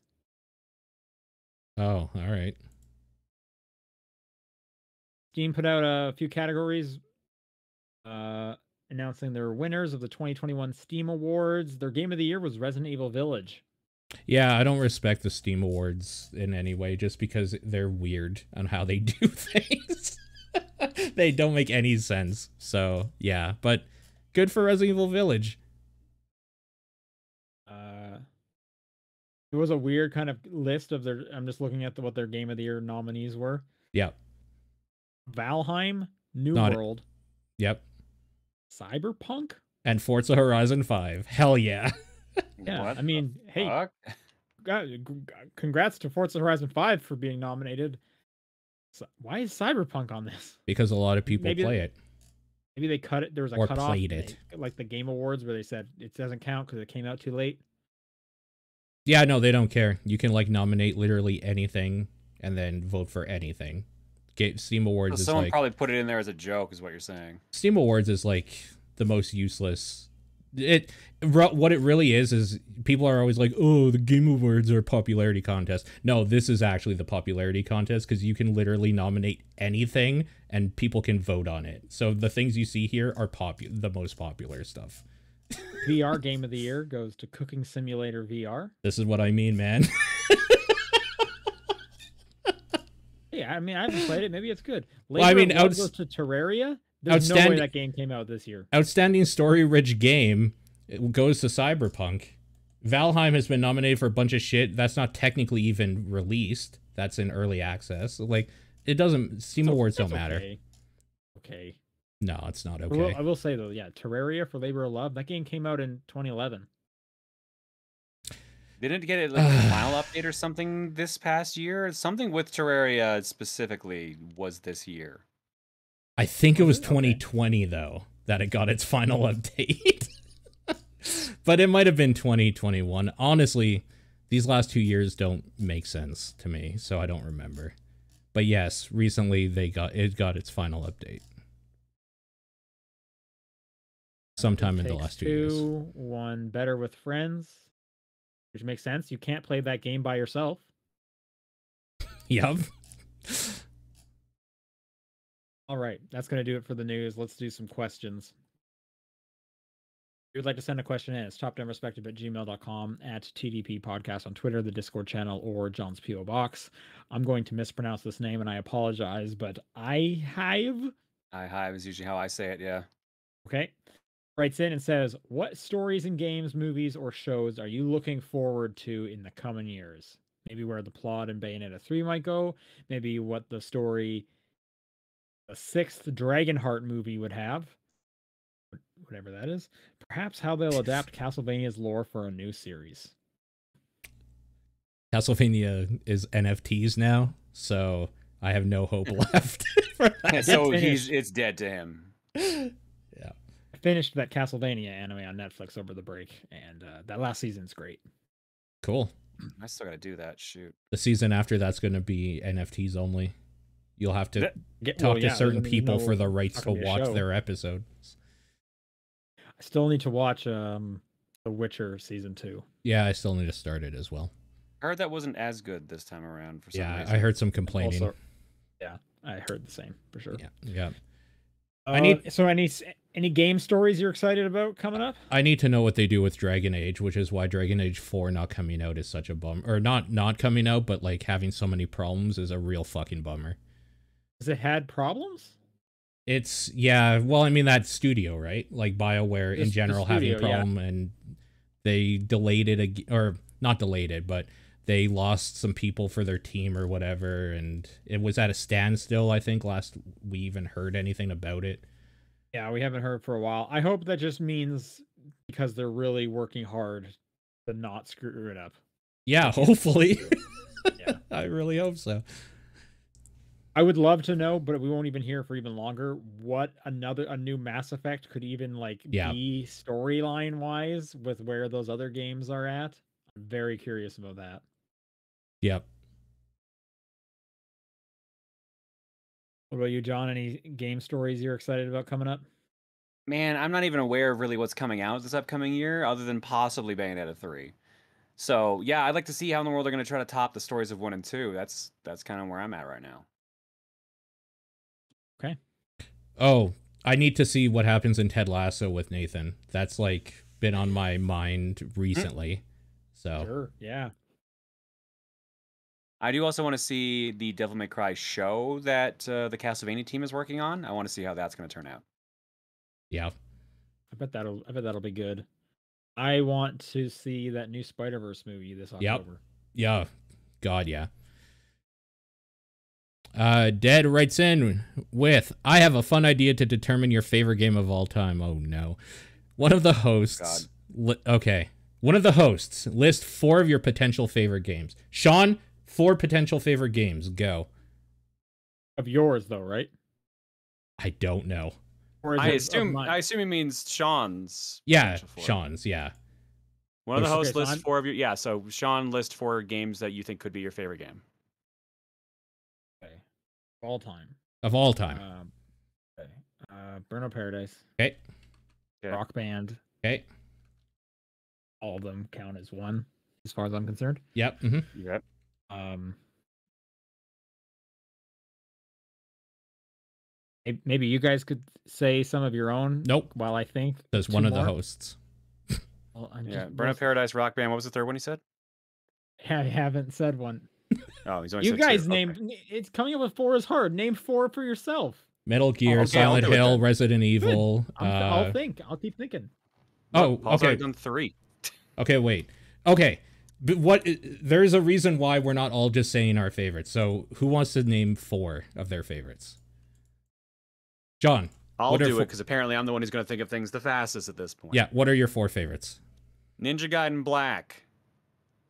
Oh, all right. Steam put out a few categories announcing their winners of the 2021 Steam Awards. Their game of the year was Resident Evil Village. Yeah, I don't respect the Steam Awards in any way just because they're weird on how they do things. They don't make any sense. So, yeah, but good for Resident Evil Village. It was a weird kind of list of their. I'm just looking at what their game of the year nominees were. Yep. Valheim, New Not it. World, Yep. Cyberpunk. And Forza Horizon 5. Hell yeah. Yeah, What I mean, the hey, fuck? congrats to Forza Horizon 5 for being nominated. So why is Cyberpunk on this? Because a lot of people Maybe play it. Maybe they cut it. There was a Or cutoff, played it. like the Game Awards, where they said it doesn't count because it came out too late. Yeah, no, they don't care. You can like nominate literally anything and then vote for anything. Steam Awards So is someone like probably put it in there as a joke, is what you're saying. Steam Awards is like the most useless. What it really is people are always like, oh, the Game Awards are a popularity contest. No, this is actually the popularity contest because you can literally nominate anything and people can vote on it. So the things you see here are the most popular stuff. VR Game of the Year goes to Cooking Simulator VR. This is what I mean, man. Yeah, I mean, I haven't played it. Maybe it's good. Well, I mean, goes to Terraria. There's no way that game came out this year. Outstanding story-rich game goes to Cyberpunk. Valheim has been nominated for a bunch of shit that's not technically even released. That's in early access. Like, it doesn't. Steam Awards don't matter. Okay. No, it's not okay. I will say though, yeah, Terraria for Labor of Love. That game came out in 2011. Didn't it get like a final update or something this past year? Something with Terraria specifically was this year. I think it was 2020 though that it got its final update. But it might have been 2021. Honestly, these last 2 years don't make sense to me, so I don't remember. But yes, recently it got its final update. Sometime in the last 2 years. One Better with Friends, which makes sense. You can't play that game by yourself. Yep. All right, that's going to do it for the news. Let's do some questions. If you'd like to send a question in, it's topdownperspective@gmail.com, at TDP Podcast on Twitter, the Discord channel, or John's P.O. Box. I'm going to mispronounce this name, and I apologize, but iHive is usually how I say it, yeah. Okay. Writes in and says, what stories in games, movies, or shows are you looking forward to in the coming years? Maybe where the plot in Bayonetta 3 might go. Maybe what the story a sixth Dragonheart movie would have. Whatever that is. Perhaps how they'll adapt Castlevania's lore for a new series. Castlevania is NFTs now, so I have no hope left for that. So it's dead to him. Yeah. I finished that Castlevania anime on Netflix over the break, and that last season's great. Cool. I still gotta do that. Shoot. The season after that's going to be NFTs only. You'll have to Well, talk to yeah, certain there's people no for the rights to fucking new watch show. their episodes. I still need to watch The Witcher season 2. Yeah, I still need to start it as well. I heard that wasn't as good this time around for some Yeah, reason. I heard some complaining. Also, yeah, I heard the same for sure. Yeah. So any game stories you're excited about coming up? I need to know what they do with Dragon Age, which is why Dragon Age 4 not coming out is such a bum. Or not coming out, but like having so many problems is a real fucking bummer. Has it had problems? Well, I mean, that studio, right? Like BioWare in general having a problem, and they delayed it, or not delayed it, but they lost some people for their team or whatever, and it was at a standstill, I think, last we even heard anything about it. Yeah, we haven't heard for a while. I hope that just means because they're really working hard to not screw it up. Yeah, hopefully. Yeah. I really hope so. I would love to know, but we won't even hear for even longer what a new Mass Effect could even be storyline wise with where those other games are at. I'm very curious about that. Yep. What about you, John? Any game stories you're excited about coming up? Man, I'm not even aware of really what's coming out this upcoming year, other than possibly Bayonetta 3. So yeah, I'd like to see how in the world they're going to try to top the stories of 1 and 2. That's kind of where I'm at right now. Okay. Oh, I need to see what happens in Ted Lasso with Nathan. That's like been on my mind recently. So Sure, yeah. I do also want to see the Devil May Cry show that the Castlevania team is working on. I want to see how that's going to turn out. Yeah. I bet that'll be good. I want to see that new Spider-Verse movie this October. Yeah. God, yeah. Dead writes in with, I have a fun idea to determine your favorite game of all time. Oh no. One of the hosts. One of the hosts list 4 of your potential favorite games. Sean, 4 potential favorite games. Go. Of yours though, right? I don't know. I assume he means Sean's. Yeah, Sean's, yeah. One of the hosts lists 4 of you. Yeah, so Sean lists 4 games that you think could be your favorite game. Okay. All time. Of all time. Okay. Burnout Paradise. Okay. Rock Band. Okay. All of them count as one, as far as I'm concerned. Yep. Mm-hmm. Yep. Maybe you guys could say some of your own. Nope. While I think. There's one of the hosts. Well, Burnout Paradise, Rock Band. What was the third one he said? I haven't said one. Oh, he's only you said guys 2. named. Okay. It's coming up with 4 is hard. Name 4 for yourself. Metal Gear, Silent Hill, Resident Evil. I'll think. I'll keep thinking. Oh, Paul's okay. Done 3. Okay, wait. Okay, but there's a reason why we're not all just saying our favorites. So, who wants to name 4 of their favorites? John. I'll do it because apparently I'm the one who's going to think of things the fastest at this point. Yeah. What are your 4 favorites? Ninja Gaiden Black,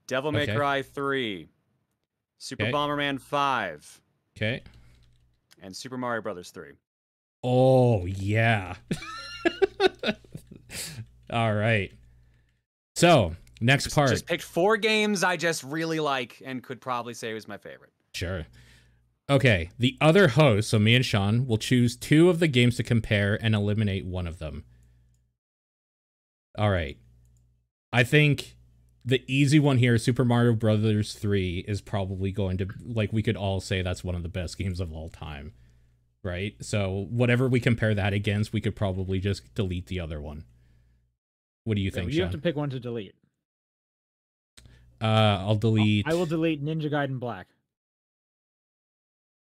Devil May Cry 3, Super Bomberman 5. Okay. And Super Mario Brothers 3. Oh, yeah. All right. So, next part. Just picked 4 games I just really like and could probably say was my favorite. Sure. Okay. The other host, so me and Sean, will choose 2 of the games to compare and eliminate one of them. All right. I think the easy one here, Super Mario Brothers 3, is probably going to, like, we could all say that's one of the best games of all time. Right? So, whatever we compare that against, we could probably just delete the other one. What do you think, You Sean? have to pick one to delete. I'll delete... I will delete Ninja Gaiden Black.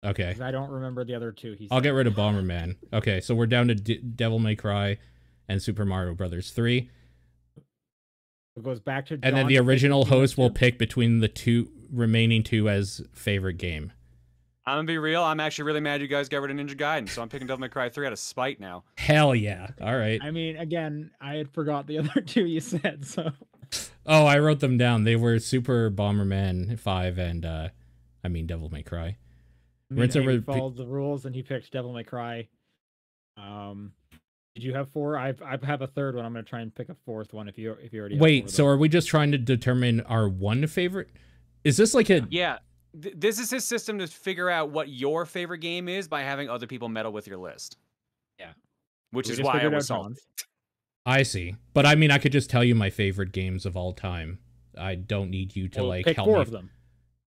Okay. I don't remember the other 2. I'll get rid of Bomberman. Okay, so we're down to Devil May Cry and Super Mario Brothers 3. It goes back to John, and then the original host will pick between the remaining 2 as favorite game. I'm gonna be real. I'm actually really mad you guys got rid of Ninja Gaiden, so I'm picking Devil May Cry 3 out of spite now. Hell yeah! All right. I mean, again, I had forgot the other 2 you said, so. Oh, I wrote them down. They were Super Bomberman 5 and Devil May Cry. He followed the rules and he picked Devil May Cry. Did you have 4? I have a third one. I'm gonna try and pick a 4th one if you already. Wait, so are we just trying to determine our one favorite? Is this like a? Yeah. This is his system to figure out what your favorite game is by having other people meddle with your list. Yeah. Which We is just why I figured was out salty. John's. I see. But I mean, I could just tell you my favorite games of all time. I don't need you to Well, like pick help 4 me. of them.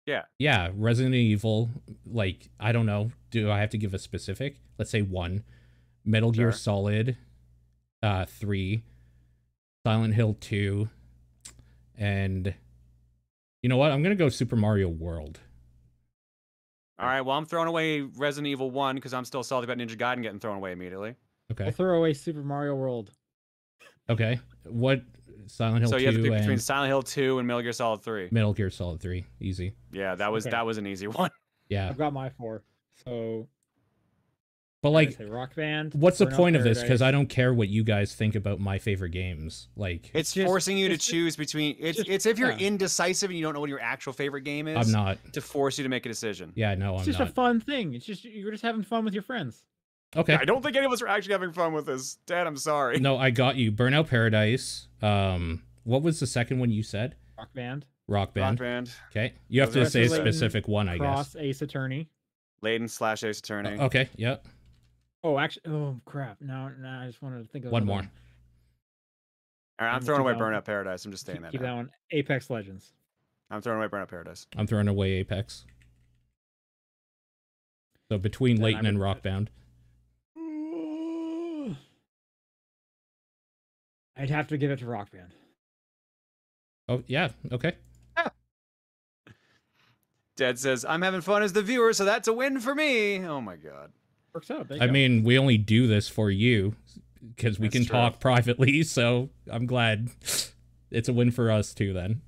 Yeah. Yeah, Resident Evil, like, I don't know. Do I have to give a specific? Let's say 1. Metal Gear Sure. Solid 3. Silent Hill 2. And you know what? I'm going to go Super Mario World. All right, well, I'm throwing away Resident Evil 1 because I'm still salty about Ninja Gaiden getting thrown away immediately. Okay. We'll throw away Super Mario World. Okay. What? Silent Hill So 2 you have to pick between and Silent Hill 2 and Metal Gear Solid 3. Metal Gear Solid 3. Easy. Yeah, that was an easy one. Yeah. I've got my 4. So, But like, say Rock Band. what's the Burnout point of this? Because I Paradise. don't care what you guys think about my favorite games. Like, It's just- forcing you to it's just- choose between. It's just- if you're yeah. indecisive and you don't know what your actual favorite game is. I'm not. To force you to make a decision. Yeah, no, It's I'm just not. a fun thing. It's just you're just having fun with your friends. Okay. I don't think any of us are actually having fun with this. Dad, I'm sorry. No, I got you. Burnout Paradise. What was the second one you said? Rock Band. Rock Band. Rock Band. Okay. You have to Those are say a Layton, specific one, I Cross guess. Ace Attorney. Layton / Ace Attorney. Okay. Yeah. Oh, actually, oh crap! Now, I just wanted to think of One another more. one. All right, I'm Keep throwing away that one. Burnout Paradise. I'm just saying that. Keep now. that one. Apex Legends. I'm throwing away Burnout Paradise. I'm throwing away Apex. So between Then I Layton and would- Rock Band. I'd have to give it to Rock Band. Oh, yeah. Okay. Dad says, I'm having fun as the viewer, so that's a win for me. Oh my god. Works out. There you I go. mean, we only do this for you because we That's can true. talk privately, so I'm glad it's a win for us too then.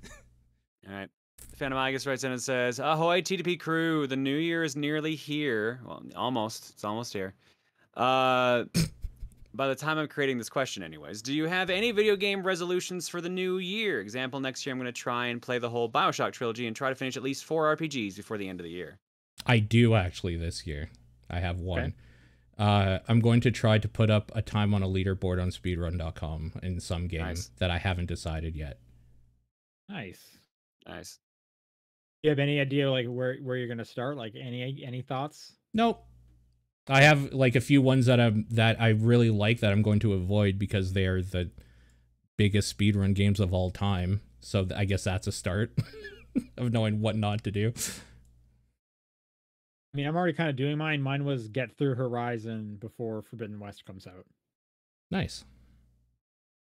All right. Phantom Igus writes in and says, Ahoy, TDP crew. The new year is nearly here. Well, almost. It's almost here. By the time I'm creating this question anyways, do you have any video game resolutions for the new year? Example, next year I'm going to try and play the whole BioShock trilogy and try to finish at least 4 RPGs before the end of the year. I do actually this year. I have one. I'm going to try to put up a time on a leaderboard on speedrun.com in some game Nice. that I haven't decided yet. Nice. Nice. You have any idea like where you're gonna start? Like any thoughts? Nope. I have like a few ones that I really like that I'm going to avoid because they are the biggest speedrun games of all time. So I guess that's a start of knowing what not to do. I mean, I'm already kind of doing mine. Mine was Get Through Horizon before Forbidden West comes out. Nice.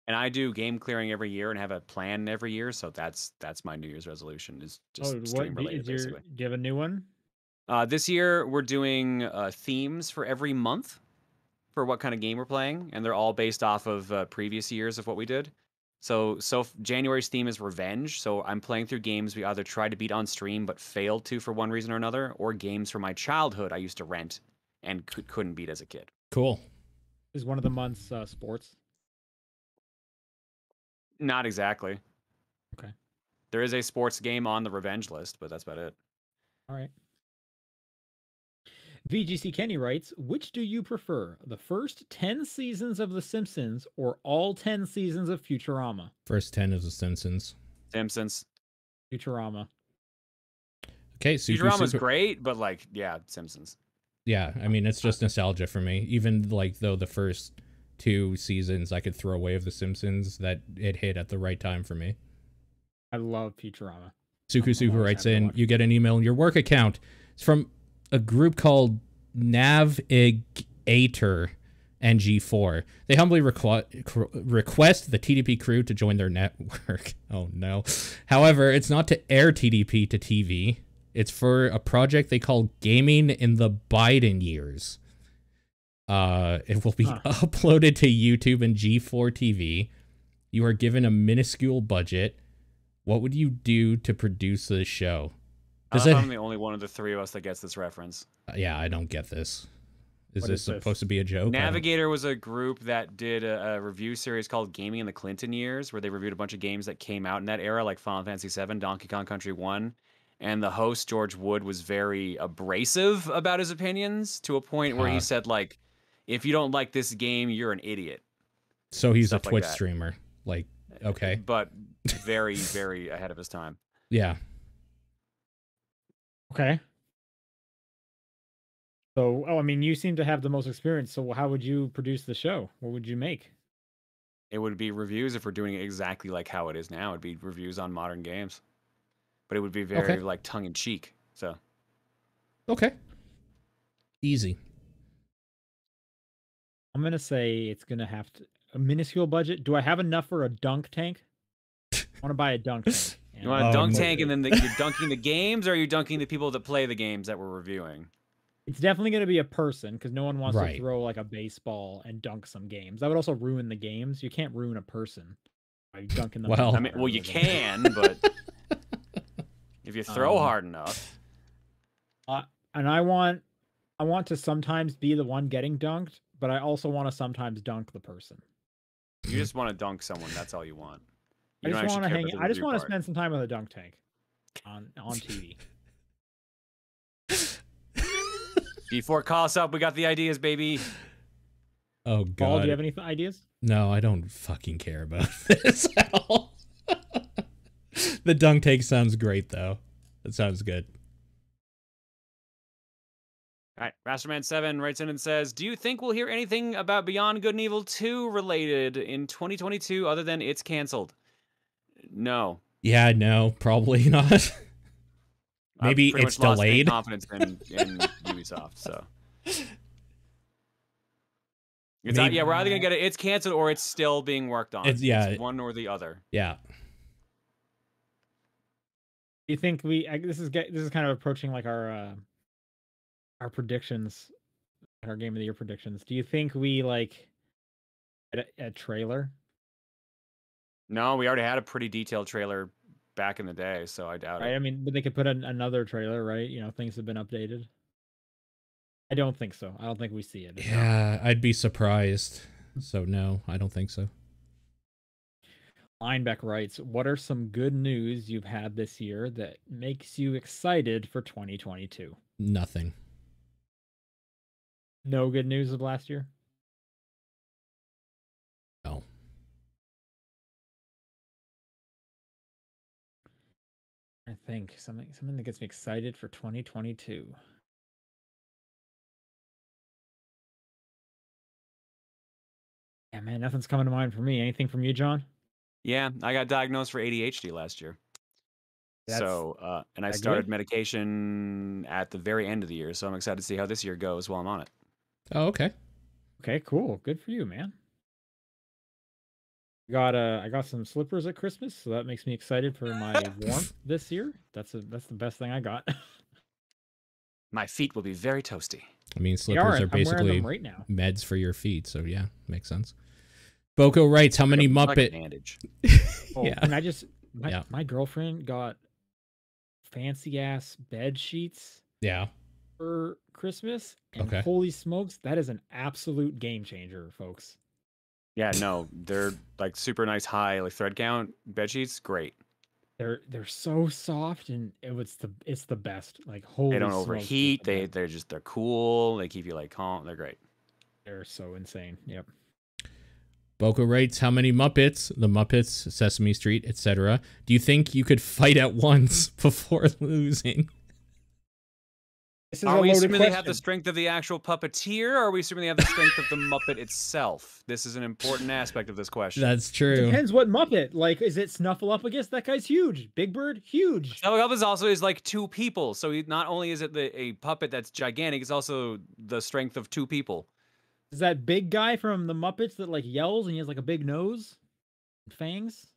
And I do game clearing every year and have a plan every year, so that's my New Year's resolution is just stream related, basically. Do you have a new one? This year we're doing themes for every month for what kind of game we're playing, and they're all based off of previous years of what we did. So January's theme is revenge. So I'm playing through games we either tried to beat on stream but failed to for one reason or another, or games from my childhood I used to rent and couldn't beat as a kid. Cool. Is one of the months sports? Not exactly. Okay. There is a sports game on the revenge list, but that's about it. All right. VGC Kenny writes, which do you prefer, the first 10 seasons of The Simpsons or all 10 seasons of Futurama? First 10 is The Simpsons. Simpsons. Futurama. Okay, Futurama's great, but like, yeah, Simpsons. Yeah, I mean, it's just nostalgia for me. Even like though the first 2 seasons I could throw away of The Simpsons, that it hit at the right time for me. I love Futurama. Suku always writes happy to in, watch you get an email in your work account. It's from a group called Navigator NG4. They humbly request the TDP crew to join their network. Oh no. However, it's not to air TDP to TV. It's for a project they call Gaming in the Biden Years. It will be uploaded to YouTube and G4 TV. You are given a minuscule budget. What would you do to produce this show? I'm the only one of the 3 of us that gets this reference. Yeah, I don't get this. Is What this is this? supposed to be a joke? Navigator was a group that did a review series called Gaming in the Clinton Years, where they reviewed a bunch of games that came out in that era, like Final Fantasy VII, Donkey Kong Country 1. And the host, George Wood, was very abrasive about his opinions to a point where he said, like, if you don't like this game, you're an idiot. So he's a Stuff like Twitch that. streamer. Like, okay. But very, very ahead of his time. Yeah. Okay. So, I mean, you seem to have the most experience. So, how would you produce the show? What would you make? It would be reviews if we're doing it exactly like how it is now. It'd be reviews on modern games, but it would be very Okay. like tongue in cheek. So Okay. Easy. I'm gonna say it's gonna have to a minuscule budget. Do I have enough for a dunk tank? I want to buy a dunk tank. you want a dunk no. tank, and then you're dunking the games, or are you dunking the people that play the games that we're reviewing? It's definitely going to be a person because no one wants Right. to throw like a baseball and dunk some games. That would also ruin the games. You can't ruin a person by dunking them. in Well- the I mean, water well, you with them. can, but if you throw hard enough, And I want to sometimes be the one getting dunked, but I also want to sometimes dunk the person. you just want to dunk someone. That's all you want. I You just don't want to actually hang. care about the I just review want to part. spend some time with a dunk tank on TV. Before call us up, we got the ideas, baby. Oh god. Paul, do you have any ideas? No, I don't fucking care about this at all. The dunk take sounds great though. That sounds good. All right, Rasterman7 writes in and says, "Do you think we'll hear anything about Beyond Good and Evil 2 related in 2022 other than it's canceled?" No. Yeah, no, probably not. Maybe I've pretty it's much lost any delayed. confidence in Ubisoft, so. It's Maybe- yeah, we're either gonna get it's canceled or it's still being worked on. It's- yeah. It's one or the other. Yeah. Do you think this is kind of approaching like our predictions, our game of the year predictions. Do you think we like a trailer? No, we already had a pretty detailed trailer back in the day, so I doubt Right. it. I mean, but they could put another trailer, right? You know, things have been updated. I don't think so. I don't think we see it. Yeah, I'd be surprised. So no, I don't think so. Lineback writes, "What are some good news you've had this year that makes you excited for 2022?" Nothing. No good news of last year. No. I think something that gets me excited for 2022. Yeah, man, nothing's coming to mind for me. Anything from you, John? Yeah, I got diagnosed for ADHD last year. That's And I that started good? medication at the very end of the year, so I'm excited to see how this year goes while I'm on it. Oh, okay. Okay, cool. Good for you, man. I got some slippers at Christmas, so that makes me excited for my warmth this year. That's the best thing I got. My feet will be very toasty. I mean, They slippers are I'm wearing basically them right now. meds for your feet, so yeah, makes sense. Boko writes, how many Like a Muppet... bandage. Oh, Yeah. and I just Yeah. my girlfriend got fancy ass bed sheets Yeah. for Christmas, and Okay. holy smokes, that is an absolute game changer, folks. Yeah, no, they're like super nice high like thread count bed sheets. Great. They're so soft, and it's the best. Like holy They don't smokes, overheat. it's the best. They're cool. They keep you like calm. They're great. They're so insane. Yep. Boko writes, how many Muppets, the Muppets, Sesame Street, etc., do you think you could fight at once before losing? This is Are a we loaded assuming they have the question. strength of the actual puppeteer, or are we assuming they have the strength of the Muppet itself? This is an important aspect of this question. That's true. Depends what Muppet. Like, is it Snuffleupagus? That guy's huge. Big Bird, huge. Snuffleupagus also is like two people, so not only is it a puppet that's gigantic, it's also the strength of two people. Is that big guy from the Muppets that like yells and he has like a big nose, and fangs?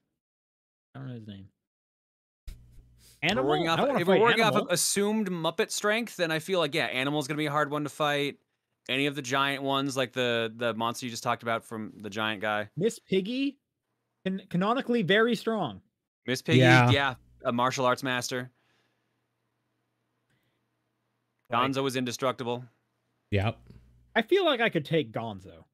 I don't know his name. Animal. If we're working off of assumed Muppet strength, then I feel like Animal's gonna be a hard one to fight. Any of the giant ones, like the monster you just talked about from the giant guy. Miss Piggy, canonically very strong. Miss Piggy, Yeah. a martial arts master. Like, Gonzo was indestructible. Yep. I feel like I could take Gonzo.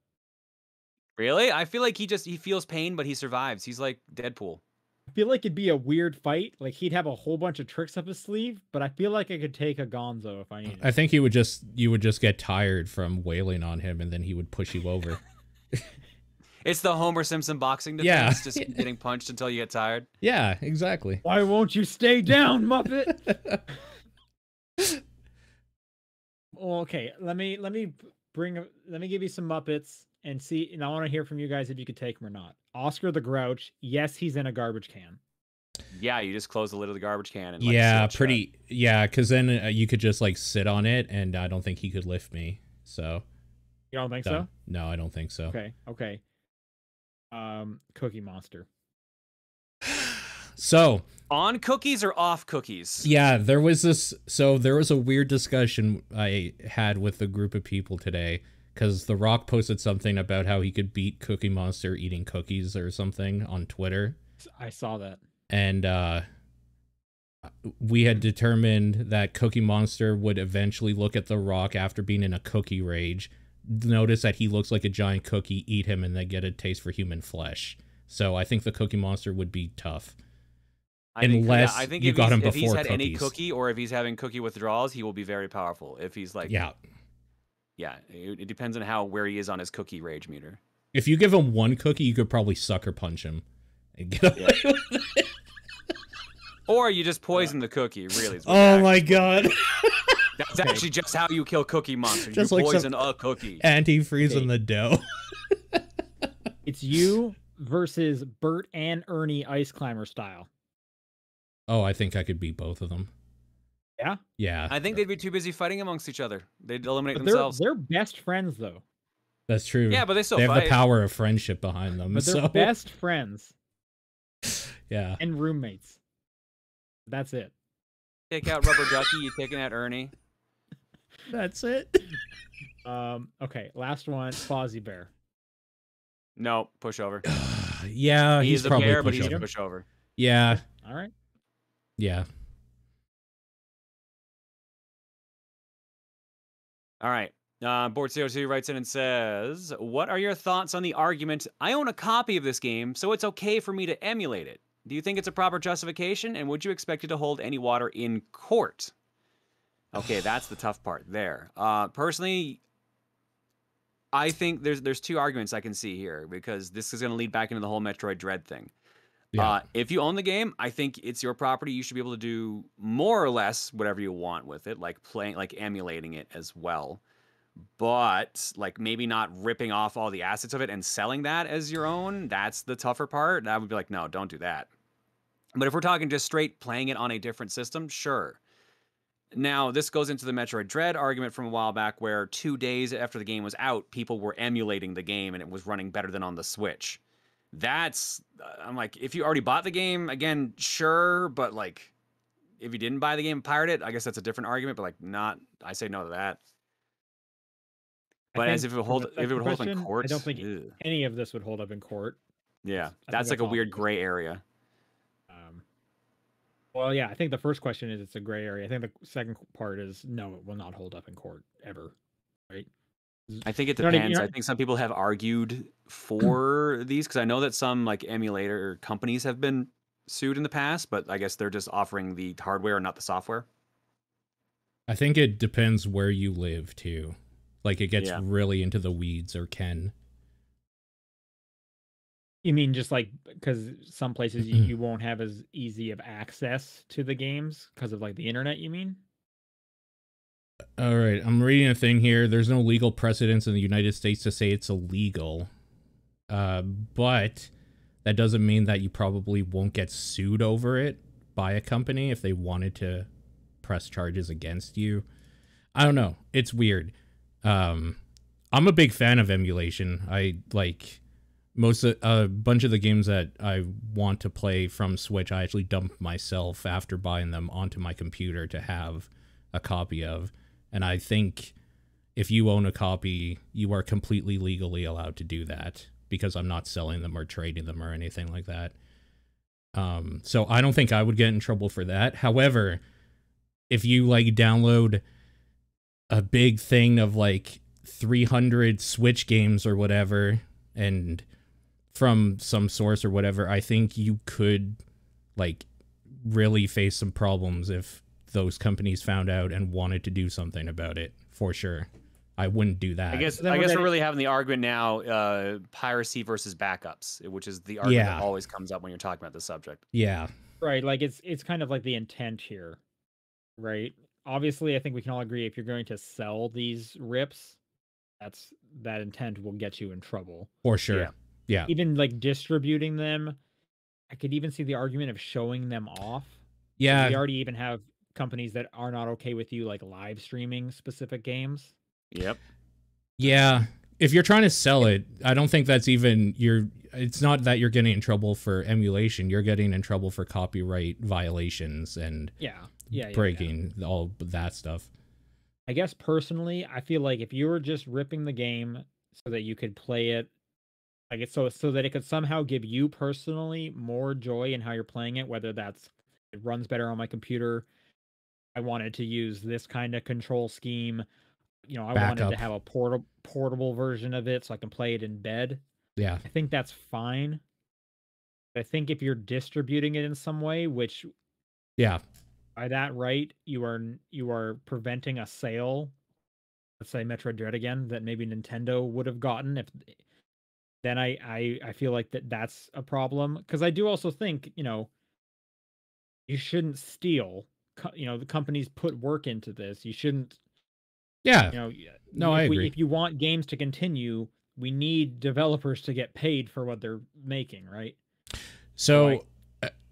Really? I feel like he feels pain, but he survives. He's like Deadpool. I feel like it'd be a weird fight. Like he'd have a whole bunch of tricks up his sleeve, but I feel like I could take a Gonzo if I needed. I think you would just get tired from wailing on him, and then he would push you over. It's the Homer Simpson boxing Yeah. defense, just keep getting punched until you get tired. Yeah, exactly. Why won't you stay down, Muppet? Well, okay. Let me give you some Muppets and see. And I want to hear from you guys if you could take him or not. Oscar the Grouch. Yes, he's in a garbage can. Yeah, you just close the lid of the garbage can and Yeah, seal it shut. yeah, because then you could just like sit on it, and I don't think he could lift me. So You don't think so? No, I don't think so. Okay. Okay. Cookie Monster. So On cookies or off cookies? yeah, there was a weird discussion I had with a group of people today because The Rock posted something about how he could beat Cookie Monster eating cookies or something on Twitter. I saw that. And we had determined that Cookie Monster would eventually look at The Rock after being in a cookie rage, notice that he looks like a giant cookie, eat him, and then get a taste for human flesh. So I think the Cookie Monster would be tough. I think you got him if he's before had any cookies. cookie or if he's having cookie withdrawals, he will be very powerful. If he's like, Yeah. It depends on where he is on his cookie rage meter. If you give him one cookie, you could probably sucker punch him and get away with it. Or you just poison the cookie, really. Oh my god. That's actually just how you kill Cookie Monster. Just you like poison a cookie. Antifreeze in the dough. It's you versus Bert and Ernie Ice Climber style. Oh, I think I could beat both of them. Yeah? Yeah. I think they'd be too busy fighting amongst each other. They'd eliminate But themselves. they're best friends, though. That's true. Yeah, but they still have fight. the power of friendship behind them. But they're so best friends. Yeah. And roommates. That's it. Take out Rubber Ducky, you taking out Ernie. That's it. Okay, last one, Fozzie Bear. No, pushover. Yeah, he's a probably bear, but he's a pushover. pushover. Yeah. All right. Yeah. All right. Board CO2 writes in and says, "What are your thoughts on the argument? I own a copy of this game, so it's okay for me to emulate it. Do you think it's a proper justification, and would you expect it to hold any water in court?" Okay, that's the tough part there. Personally, I think there's two arguments I can see here, because this is going to lead back into the whole Metroid Dread thing. Yeah. If you own the game, I think it's your property. You should be able to do more or less whatever you want with it, like emulating it as well. But like maybe not ripping off all the assets of it and selling that as your own. That's the tougher part. I would be like, no, don't do that. But if we're talking just straight playing it on a different system, sure. Now, this goes into the Metroid Dread argument from a while back, where 2 days after the game was out, people were emulating the game and it was running better than on the Switch. That's, I'm like, if you already bought the game, again, sure, but like, if you didn't buy the game and pirate it, I guess that's a different argument, but like, I say no to that. But as if it would hold up in court, I don't think any of this would hold up in court. Yeah, that's like a weird gray area. Well, yeah, I think the first question is it's a gray area. I think the second part is no, it will not hold up in court ever, right? I think it depends. I think some people have argued for these, because I know that some like emulator companies have been sued in the past, but I guess they're just offering the hardware and not the software. I think it depends where you live too. Like it gets really into the weeds, or can. You mean just like because some places you won't have as easy of access to the games because of like the internet, you mean? All right, I'm reading a thing here. There's no legal precedence in the United States to say it's illegal. But that doesn't mean that you probably won't get sued over it by a company if they wanted to press charges against you. I don't know. It's weird. I'm a big fan of emulation. I like a bunch of the games that I want to play from Switch. I actually dump myself after buying them onto my computer to have a copy of. And I think if you own a copy, you are completely legally allowed to do that, because I'm not selling them or trading them or anything like that. So I don't think I would get in trouble for that. However, if you like download a big thing of like 300 Switch games or whatever, and from some source or whatever, I think you could like really face some problems if those companies found out and wanted to do something about it, for sure. I wouldn't do that. I guess we're really having the argument now, piracy versus backups, which is the argument that always comes up when you're talking about this subject. Yeah. Right, like it's kind of like the intent here, right? obviously I think we can all agree if you're going to sell these rips, that intent will get you in trouble. For Yeah. sure. Yeah. Even like distributing them, I could even see the argument of showing them off. We Yeah. already even have companies that are not okay with you like live streaming specific games. Yep. Yeah. If you're trying to sell it, I don't think that's even it's not that you're getting in trouble for emulation. You're getting in trouble for copyright violations and breaking all that stuff. I guess personally, I feel like if you were just ripping the game so that you could play it, like it's so that it could somehow give you personally more joy in how you're playing it, whether that's it runs better on my computer, I wanted to use this kind of control scheme, I wanted to Backup. have a portable version of it so I can play it in bed. Yeah. I think that's fine. I think if you're distributing it in some way, which Yeah. by that right, you are preventing a sale, let's say Metroid Dread again, that maybe Nintendo would have gotten if then I feel like that's a problem because I do also think, you shouldn't steal. The companies put work into this. You shouldn't, Yeah. No, I agree. If you want games to continue, we need developers to get paid for what they're making, right? So,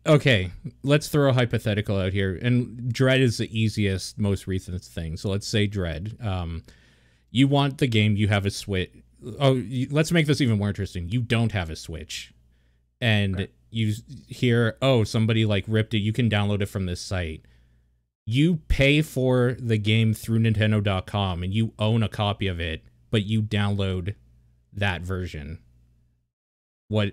okay, let's throw a hypothetical out here. And Dread is the easiest, most recent thing. So let's say Dread. You want the game, you have a Switch. Oh, let's make this even more interesting. You don't have a Switch. And you hear, oh, somebody like ripped it. You can download it from this site. You pay for the game through Nintendo.com and you own a copy of it, but you download that version. What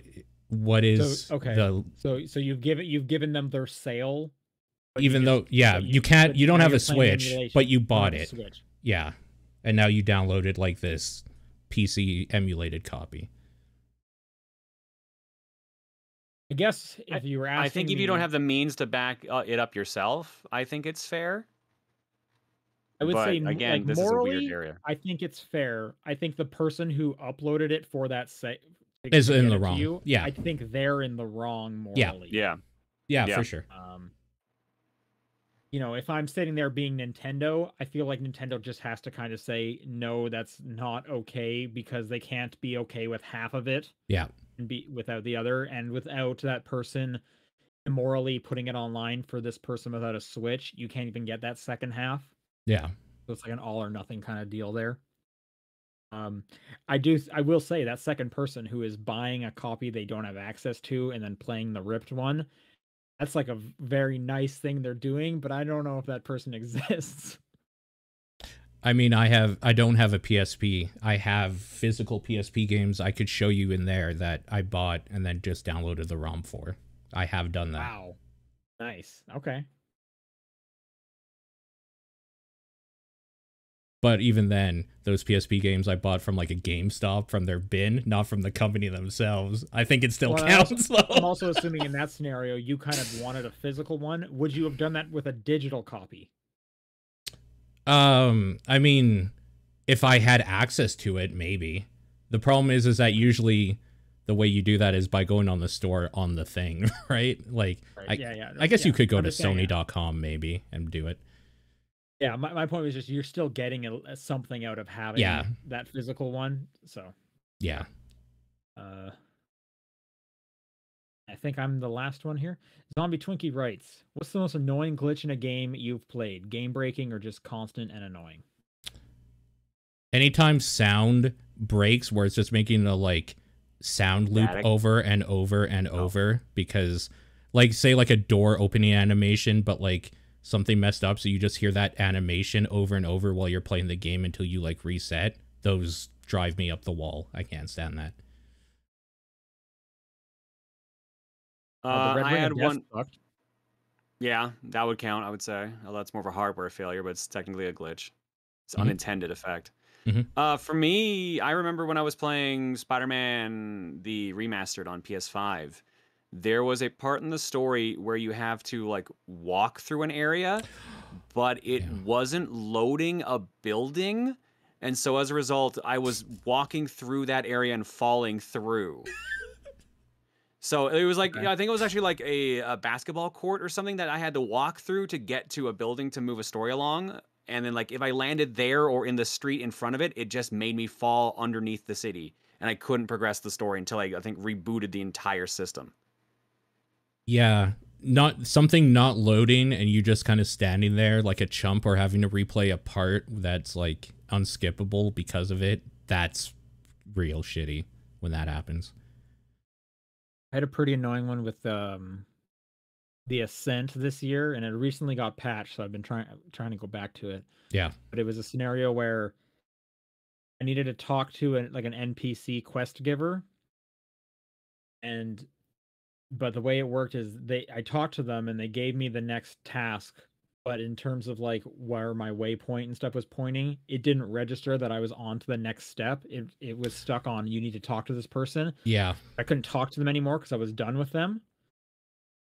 is so you've given them their sale, even though you don't have a Switch, but you bought it. Yeah. And now you downloaded like this PC emulated copy. I guess if you were asking I think if you don't have the means to back it up yourself, I think it's fair. I would say again, this morally, is a weird area. I think it's fair. I think the person who uploaded it for that site is in the wrong. Yeah. I think they're in the wrong morally. Yeah, for sure. If I'm sitting there being Nintendo, I feel like Nintendo just has to kind of say, no, that's not okay because they can't be okay with half of it. Yeah. And be without the other, and without that person immorally putting it online for this person without a Switch, you can't even get that second half. Yeah. So it's like an all or nothing kind of deal there. I will say that second person who is buying a copy they don't have access to and then playing the ripped one, that's like a very nice thing they're doing, but I don't know if that person exists. I mean, I don't have a PSP. I have physical PSP games I could show you in there that I bought and then just downloaded the ROM for. I have done that. Wow. Nice. Okay. But even then, those PSP games I bought from like a GameStop from their bin, not from the company themselves. I think it still counts. I'm also assuming in that scenario, you kind of wanted a physical one. Would you have done that with a digital copy? I mean, if I had access to it, maybe. The problem is that usually the way you do that is by going on the store on the thing, right? Like, right. I guess you could go to Sony.com maybe and do it. Yeah, my point was just you're still getting something out of having that physical one. So yeah. I think I'm the last one here. Zombie Twinkie writes, what's the most annoying glitch in a game you've played? Game breaking or just constant and annoying? Anytime sound breaks where it's just making a like sound loop over and over and over because like say like a door opening animation, but like something messed up. So you just hear that animation over and over while you're playing the game until you like reset. Those drive me up the wall. I can't stand that. I had one. Yeah, that would count, I would say. Although that's more of a hardware failure, but it's technically a glitch. It's unintended effect. For me, I remember when I was playing Spider-Man, the remastered on PS5, there was a part in the story where you have to like walk through an area, but it wasn't loading a building. And so as a result, I was walking through that area and falling through. So it was like, Okay. I think it was actually like a basketball court or something that I had to walk through to get to a building to move a story along. And then like if I landed there or in the street in front of it, it just made me fall underneath the city. And I couldn't progress the story until I think rebooted the entire system. Yeah, not loading and you just kind of standing there like a chump or having to replay a part that's like unskippable because of it. That's real shitty when that happens. I had a pretty annoying one with the Ascent this year, and it recently got patched, so I've been trying to go back to it. Yeah. But it was a scenario where I needed to talk to an NPC quest giver, but the way it worked is I talked to them and they gave me the next task, but in terms of like where my waypoint and stuff was pointing, it didn't register that I was on to the next step. It was stuck on, you need to talk to this person. Yeah. I couldn't talk to them anymore because I was done with them.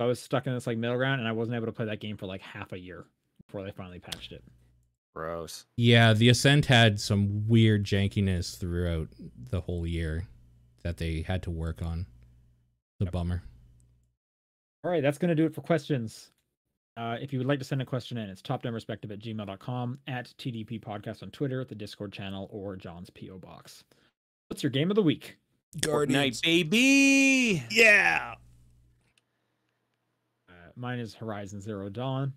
I was stuck in this like middle ground, and I wasn't able to play that game for like half a year before they finally patched it. Gross. Yeah, the Ascent had some weird jankiness throughout the whole year that they had to work on. The bummer. All right, that's going to do it for questions. If you would like to send a question in, it's topdownperspective@gmail.com, at TDP Podcast on Twitter, the Discord channel, or John's P.O. Box. What's your game of the week? Fortnite, baby! Yeah! Mine is Horizon Zero Dawn.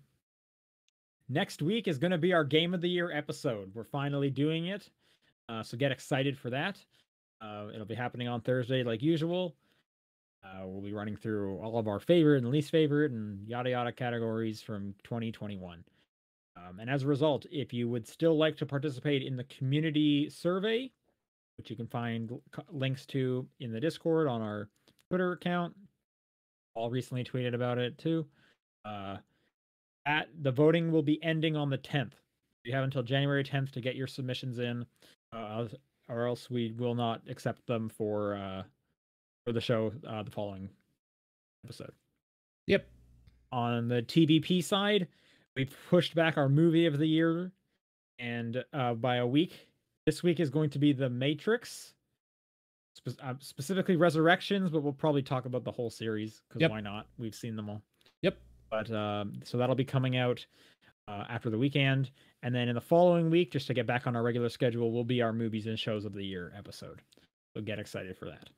Next week is going to be our Game of the Year episode. We're finally doing it, so get excited for that. It'll be happening on Thursday like usual. We'll be running through all of our favorite and least favorite and yada yada categories from 2021. And as a result, if you would still like to participate in the community survey, which you can find links to in the Discord on our Twitter account, all recently tweeted about it too. The voting will be ending on the 10th. You have until January 10th to get your submissions in, or else we will not accept them for the show the following episode. Yep. On the TBP side, we've pushed back our movie of the year and by a week. This week is going to be The Matrix, specifically Resurrections, but we'll probably talk about the whole series because why not? We've seen them all. Yep. But so that'll be coming out after the weekend, and then in the following week, just to get back on our regular schedule, will be our movies and shows of the year episode. So get excited for that.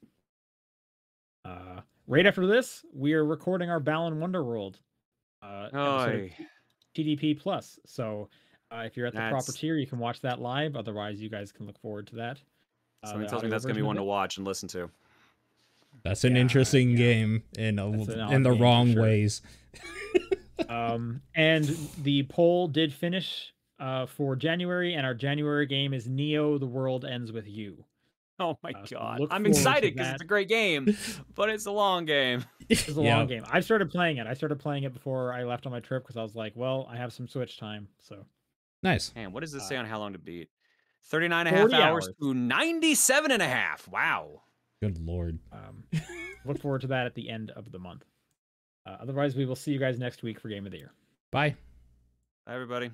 Right after this, we are recording our Balan Wonderworld episode TDP Plus. So if you're at the proper tier, you can watch that live. Otherwise, you guys can look forward to that. Somebody tells me that's going to be one to watch and listen to. That's an interesting game in the wrong ways. And the poll did finish for January, and our January game is Neo: The World Ends With You. Oh my god. I'm excited because it's a great game, but it's a long game. It's a long game. I started playing it before I left on my trip because I was like, well, I have some Switch time. So nice. Man, what does this say on how long to beat? 39 and a half hours to 97 and a half. Wow. Good lord. Look forward to that at the end of the month. Otherwise, we will see you guys next week for Game of the Year. Bye. Bye, everybody.